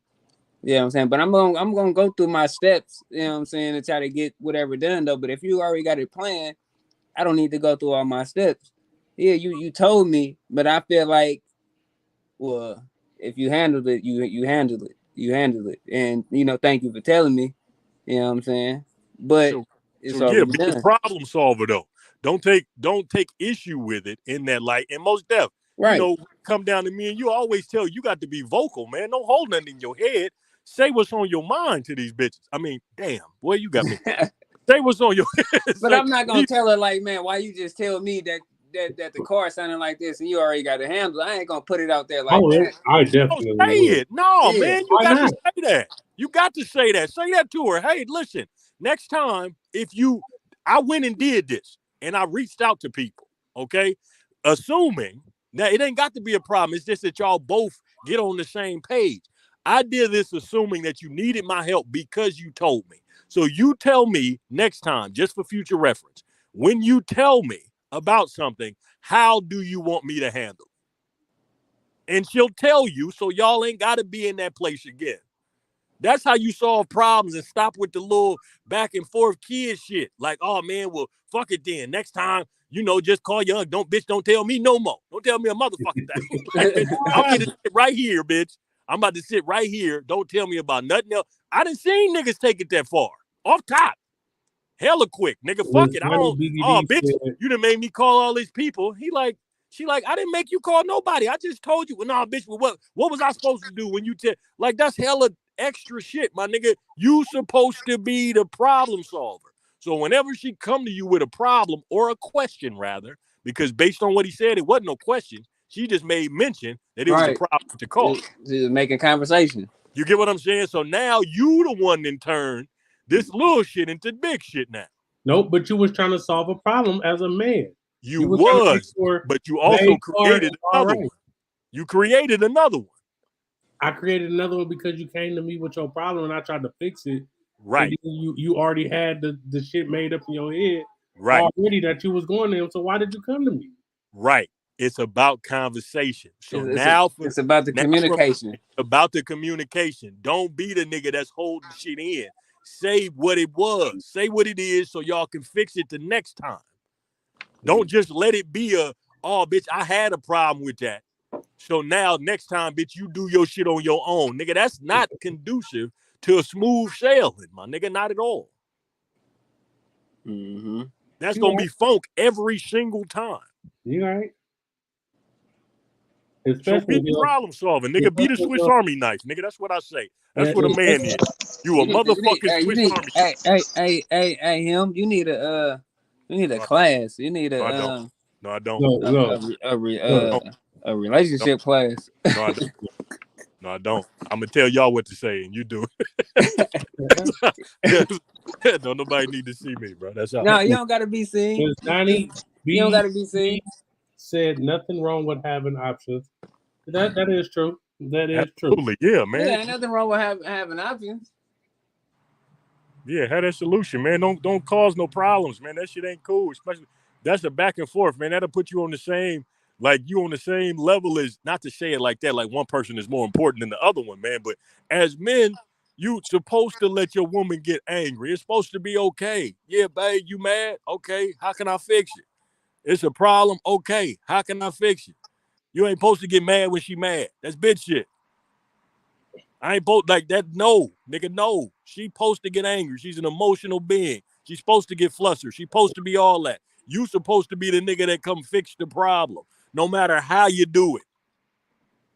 You know what I'm saying? But I'm gonna go through my steps, you know what I'm saying, to try to get whatever done though. But if you already got a plan, I don't need to go through all my steps. Yeah, you told me, but I feel like, well, if you handled it, you handled it. You handled it. And you know, thank you for telling me. You know what I'm saying? But it's already be done. a problem solver though. Don't take issue with it in that light. And most deaf, right. You know, come down to me and you always tell you got to be vocal, man. Don't hold nothing in your head. Say what's on your mind to these bitches. I mean, damn, boy, you got me. Say what's on your head. But I'm not gonna tell her like, man, why you just tell me that the car sounded like this and you already got to handle it. I ain't gonna put it out there like that. I definitely say it. No, Yeah. man, you got to say that. You got to say that. Say that to her. Hey, listen, next time, I went and did this and I reached out to people, okay? Assuming now it ain't got to be a problem. It's just that y'all both get on the same page. I did this assuming that you needed my help because you told me. So you tell me next time, just for future reference, when you tell me about something, how do you want me to handle it? And she'll tell you, so y'all ain't got to be in that place again. That's how you solve problems and stop with the little back and forth kid shit. Like, oh man, well, fuck it then. Next time, you know, just call your don't tell me no more. Don't tell me a motherfucking thing. Like, bitch, I'm going to sit right here, bitch. I'm about to sit right here. Don't tell me about nothing else. I done seen niggas take it that far. Off top. Hella quick. Nigga, fuck it. I don't, bitch, you done made me call all these people. She like, I didn't make you call nobody. I just told you. Well, nah, bitch, what was I supposed to do when you tell? Like, that's hella extra shit, my nigga. You supposed to be the problem solver. So whenever she come to you with a problem or a question, rather, because based on what he said, it wasn't no question. She just made mention that it was a problem to call. She was making conversation. You get what I'm saying? So now you the one in turn this little shit into big shit now. Nope, but you was trying to solve a problem as a man. You was, but you also created another one. You created another one. I created another one because you came to me with your problem and I tried to fix it. Right. You already had the shit made up in your head already that you was going there. So why did you come to me? Right. It's about conversation. So it's about the communication. About the communication. Don't be the nigga that's holding shit in. Say what it was. Say what it is so y'all can fix it the next time. Don't just let it be oh, bitch, I had a problem with that. So now next time, bitch, you do your shit on your own. Nigga, that's not conducive to a smooth sailing, my nigga. Not at all. Mm-hmm. That's going to be funk every single time. You right. So be the problem solving, nigga. Be the Swiss Army knife, nigga. That's what I say. That's what a man is. You a motherfucking Swiss Army. Hey, him. You need a class. You need a No, I don't. A relationship class. No, I don't. I'm gonna tell y'all what to say, and you do. Don't nobody need to see me, bro. That's all. No, you don't gotta be seen. Johnny, you don't gotta be seen. Said nothing wrong with having options. That is true. That is absolutely true. Yeah, man. Yeah, ain't nothing wrong with having options. Yeah, have that solution, man. Don't cause no problems, man. That shit ain't cool. Especially that's a back and forth, man. That'll put you on the same, like you on the same level as, not to say it like that, like one person is more important than the other one, man. But as men, you supposed to let your woman get angry. It's supposed to be okay. Yeah, babe, you mad? Okay, how can I fix it? It's a problem. Okay, how can I fix it? You ain't supposed to get mad when she mad. That's bitch shit. I ain't supposed like that. No, nigga, no. She supposed to get angry. She's an emotional being. She's supposed to get flustered. She's supposed to be all that. You supposed to be the nigga that come fix the problem, no matter how you do it.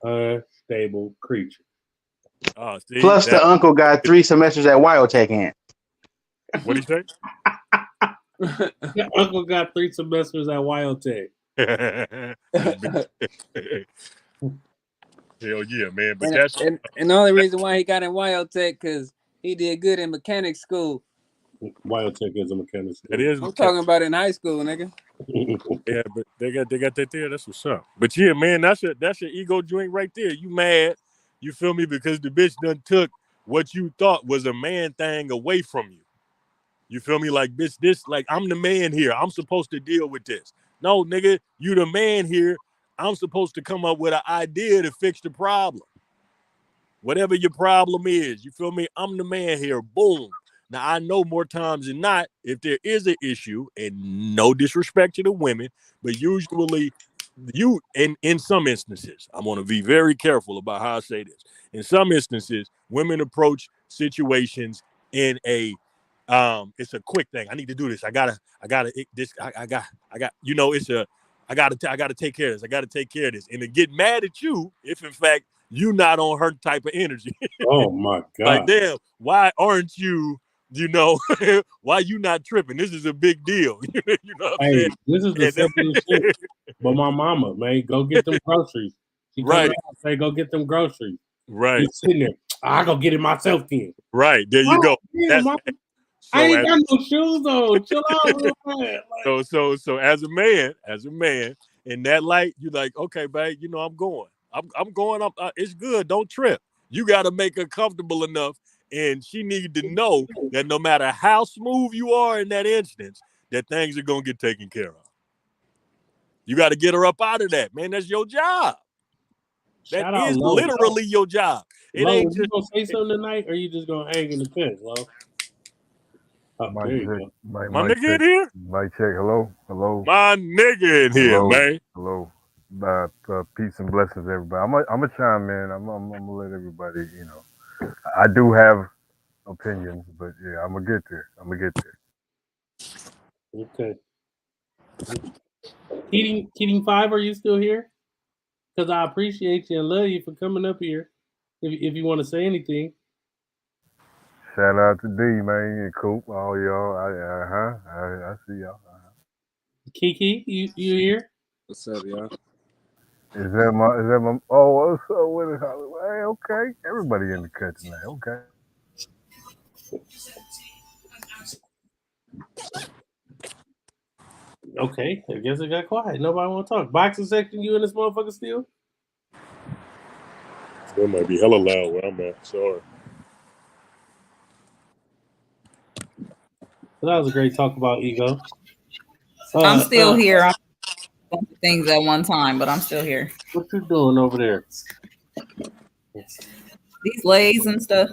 Unstable creature. See, plus, the uncle got 3 semesters at Wyotech in. What'd he say? Your uncle got 3 semesters at Wyotech. Hell yeah, man. But and the only reason why he got in Wyotech because he did good in mechanic school. Biotech is a mechanical school. It is. I'm talking about in high school, nigga. Yeah, but they got that there. That's what's up. But yeah, man, that's your ego joint right there. You mad? You feel me? Because the bitch done took what you thought was a man thing away from you. You feel me? Like this, like I'm the man here. I'm supposed to deal with this. No, nigga, you the man here. I'm supposed to come up with an idea to fix the problem. Whatever your problem is, you feel me? I'm the man here. Boom. Now, I know more times than not, if there is an issue, and no disrespect to the women, but usually in some instances, I'm going to be very careful about how I say this. In some instances, women approach situations in a, it's a quick thing. I need to do this. I gotta take care of this. I gotta take care of this. And to get mad at you if in fact you not on her type of energy. Oh my God. Like, damn, why aren't you, why you not tripping? This is a big deal. You know what I'm saying? This is the simplest shit. But my mama, man, go get them groceries. She come Right. out and say, go get them groceries. Right. You sitting there, I go get it myself then. Right. There you go. Damn, That's, I ain't got no shoes on. Chill out real fast. So as a man, in that light, you're like, okay, babe, I'm going. I'm going up. It's good. Don't trip. You got to make her comfortable enough, and she need to know that no matter how smooth you are in that instance, that things are gonna get taken care of. You got to get her up out of that, man. That's your job. Shout That out is Lo. literally your job. It Lo, ain't you just. gonna say something tonight, or you just gonna hang in the fence, Lo? Oh, Mic there you check. go. My My mic nigga check. in here? Mic check. Hello. Hello. My nigga in here, Hello. man. Hello. Peace and blessings, everybody. I'm a chime in. I'm gonna let everybody. I do have opinions, but yeah, I'm gonna get there. Okay. Keating 5, are you still here? Because I appreciate you and love you for coming up here. If you want to say anything. Shout out to D, man, and Coop, all y'all. I see y'all. Kiki, you here? What's up, y'all? Is that my? Oh, what's up with it, Hollywood? Hey, okay. Everybody in the cut tonight. Okay. Okay, I guess it got quiet. Nobody want to talk. Boxing section, you in this motherfucker still? It might be hella loud where I'm at. Sorry. So that was a great talk about ego. I'm still here. I'm doing things at one time, but I'm still here. What you doing over there? These lays and stuff.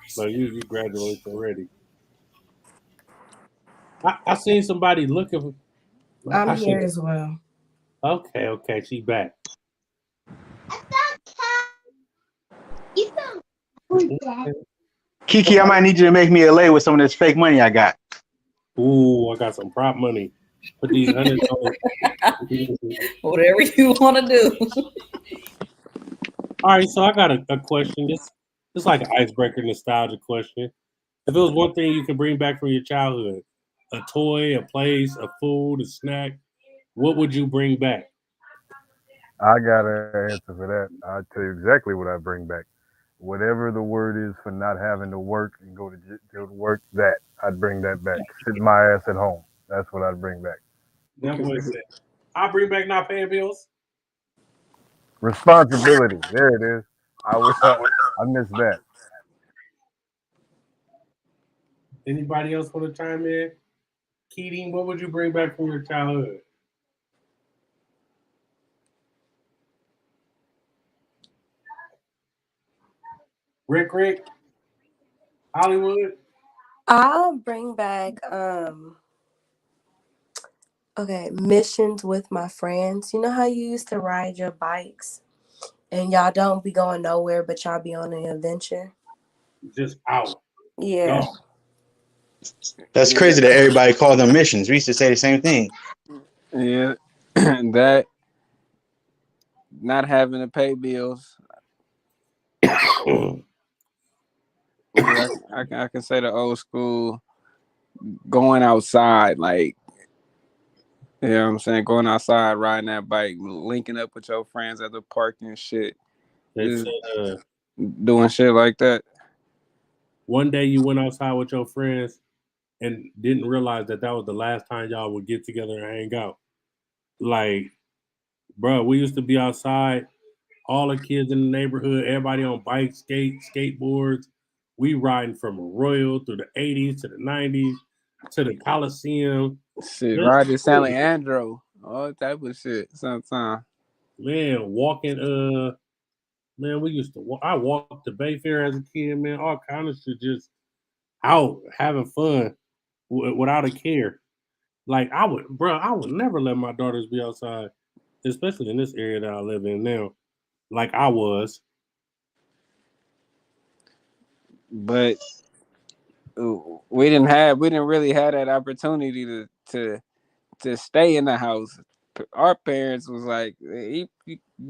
So you graduated already. I seen somebody looking for. I'm here as well. Okay, she back. Kiki, I might need you to make me a lay with some of this fake money I got. Ooh, I got some prop money. Put these $100. Whatever you want to do. All right, so I got a question. This like an icebreaker, nostalgia question. If it was one thing you could bring back from your childhood, a toy, a place, a food, a snack, what would you bring back? I got an answer for that. I'll tell you exactly what I bring back. Whatever the word is for not having to work and go to work, that I'd bring that back. Sit my ass at home. That's what I'd bring back. That boy said, I'll bring back not paying bills. Responsibility. There it is. I missed that. Anybody else want to chime in? Keating, what would you bring back from your childhood? Rick, Hollywood. I'll bring back missions with my friends. You know how you used to ride your bikes and y'all don't be going nowhere, but y'all be on an adventure? Just out. Yeah. Go. That's crazy that everybody called them missions. We used to say the same thing. Yeah, that not having to pay bills. I can say the old school going outside, like, you know what I'm saying, going outside, riding that bike, linking up with your friends at the park and shit. They said, doing shit like that. One day you went outside with your friends and didn't realize that was the last time y'all would get together and hang out. Like, bro, we used to be outside, all the kids in the neighborhood, everybody on bikes, skateboards. We riding from Arroyo through the 80s to the 90s to the Coliseum. Shit, Roger San Leandro, all type of shit. Sometimes, man, walking. Man, we used to. I walked to Bayfair as a kid, man. All kind of shit, just out having fun without a care. Like I would never let my daughters be outside, especially in this area that I live in now. Like I was, but we didn't really have that opportunity to stay in the house. Our parents was like, "You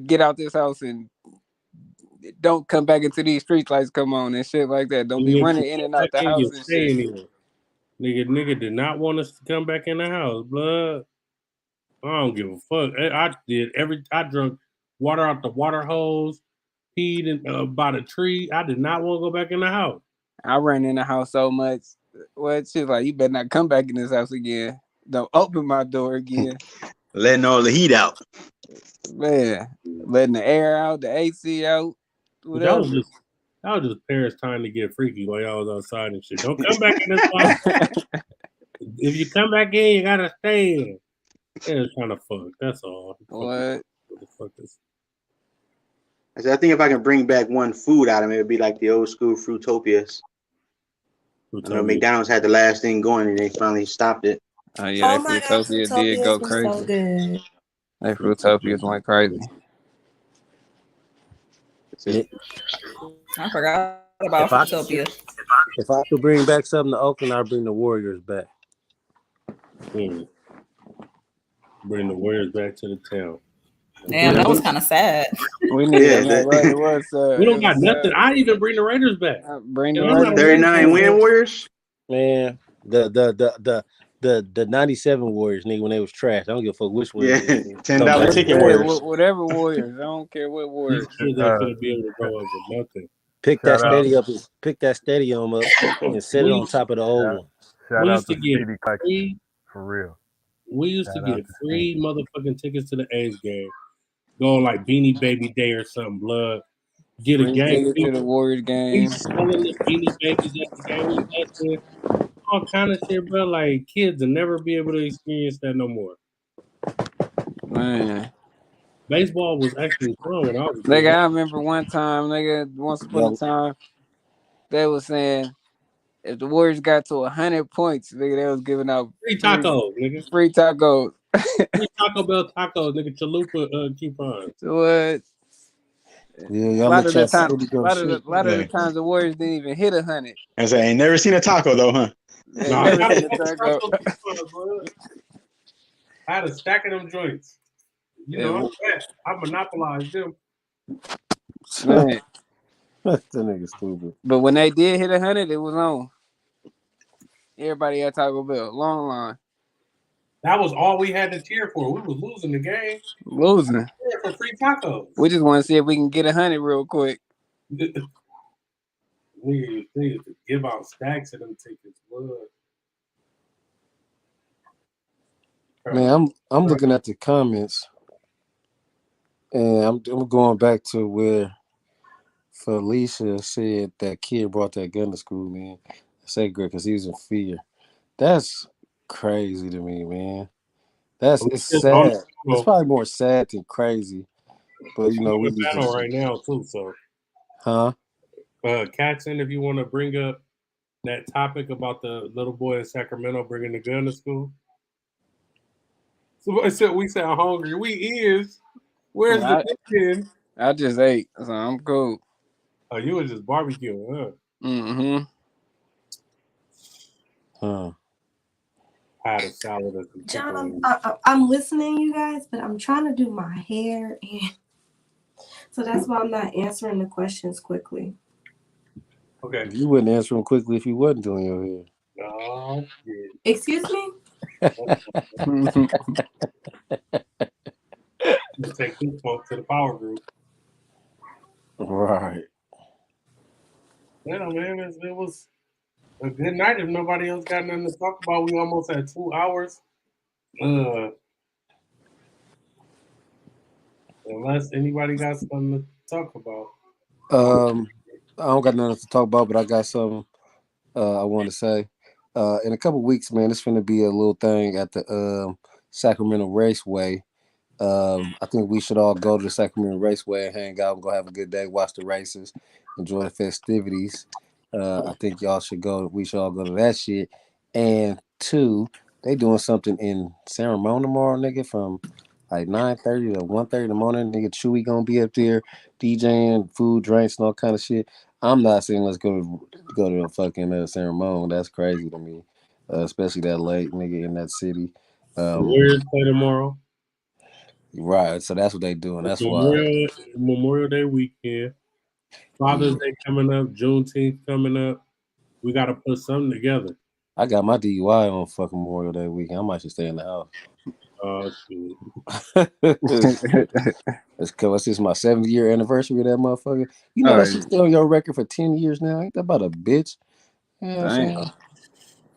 get out this house and don't come back into these street lights. Come on and shit like that. Don't be running in and out the house and shit." Nigga did not want us to come back in the house, blood. I don't give a fuck. I drunk water out the water hose, peed by the tree. I did not want to go back in the house. I ran in the house so much. Well, she's like, "You better not come back in this house again. Don't open my door again." Letting all the heat out. Man, letting the air out, the AC out. That was just Paris time to get freaky while y'all was outside and shit. Don't come back in this house. If you come back in, you gotta stay in. It's kind of fuck. That's all. What the fuck is? I said, I think if I can bring back one food item, it would be like the old school Fruitopias. I know McDonald's had the last thing going, and they finally stopped it. Oh yeah, that Fruitopia did go crazy. So good. That Fruitopias went crazy. I forgot about Fruitopia. If I could bring back something to Oakland, I'd bring the Warriors back. Bring the Warriors back to the town. Damn, that was kind of sad. We need that. We don't got nothing. I even bring the Raiders back. Bring the 39 win Warriors. Man, the 97 Warriors, nigga, when they was trash. I don't give a fuck which one. Yeah, $10 ticket Warriors. Whatever Warriors. I don't care what Warriors. These kids ain't gonna be able to grow up with nothing. Pick that stadium up and set it on top of the old one. Shout out to CD Clackett, for real. We used to get free motherfucking tickets to the A's game. Go on like Beanie Baby Day or something, blood. Get a game to the Warriors game. We selling the Beanie Babies at the game. We got all kind of shit, bro. Like kids will never be able to experience that no more. Man. Baseball was actually fun when I was nigga, I remember once upon a time, they was saying if the Warriors got to 100 points, nigga, they was giving out free tacos, nigga. Free tacos. Free Taco Bell tacos, nigga. Chalupa coupons. What? Yeah, a lot of the times the Warriors didn't even hit 100. I say, I ain't never seen a taco though, huh? I had a stack of them joints. You know, I monopolized them. Man. That nigga stupid. But when they did hit 100, it was on. Everybody at Taco Bell, long line. That was all we had to cheer for. We was losing the game. Losing. For free tacos. We just want to see if we can get 100 real quick. We used to give out stacks of them tickets. Blood. Man, I'm looking at the comments, and I'm going back to where Felicia said that kid brought that gun to school, man. Say great because he was in fear. That's crazy to me, man. It's sad. It's probably more sad than crazy. But you know, we need to right now too. So, Katzen, if you want to bring up that topic about the little boy in Sacramento bringing the gun to school. Somebody said we sound hungry. We is. Where's the chicken? I just ate, so I'm cool. Oh, you was just barbecuing, huh? Mm-hmm. I had a salad. John, I'm listening, you guys, but I'm trying to do my hair, and so that's why I'm not answering the questions quickly. Okay. You wouldn't answer them quickly if you wasn't doing your hair. No. Excuse me? Just take this smoke to the power group. Right. Yeah, man, it was A good night. If nobody else got nothing to talk about, we almost at 2 hours. Unless anybody got something to talk about. I don't got nothing to talk about, but I got something I want to say. In a couple weeks, man, it's gonna be a little thing at the Sacramento Raceway. I think we should all go to the Sacramento Raceway and hang out and go have a good day, watch the races, enjoy the festivities. I think y'all should go. We should all go to that shit. And two, they doing something in San Ramon tomorrow, nigga, from like 9:30 to 1:30 in the morning. Nigga, Chewy gonna be up there DJing, food, drinks, and all kind of shit. I'm not saying let's go to the fucking San Ramon. That's crazy to me, especially that late, nigga, in that city. Warriors play tomorrow. Right, so that's what they doing. That's why Memorial Day weekend, Father's Day coming up, Juneteenth coming up. We got to put something together. I got my DUI on fucking Memorial Day weekend. I might just stay in the house. Oh shit! It's because this is my 7th year anniversary of that motherfucker. You know that shit's still on your record for 10 years now. Ain't that about a bitch? You know what I'm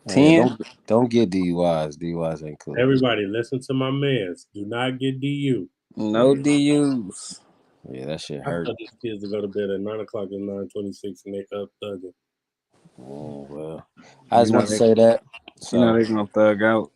saying? 10? Don't get DUIs. DUIs ain't cool. Everybody, listen to my mans. Do not get DU. No DUs. Yeah, that shit I hurt. tell these kids to go to bed at 9:00 and 9:26, and they up thugging. Oh well, I just want to say that. So. You know they're gonna thug out.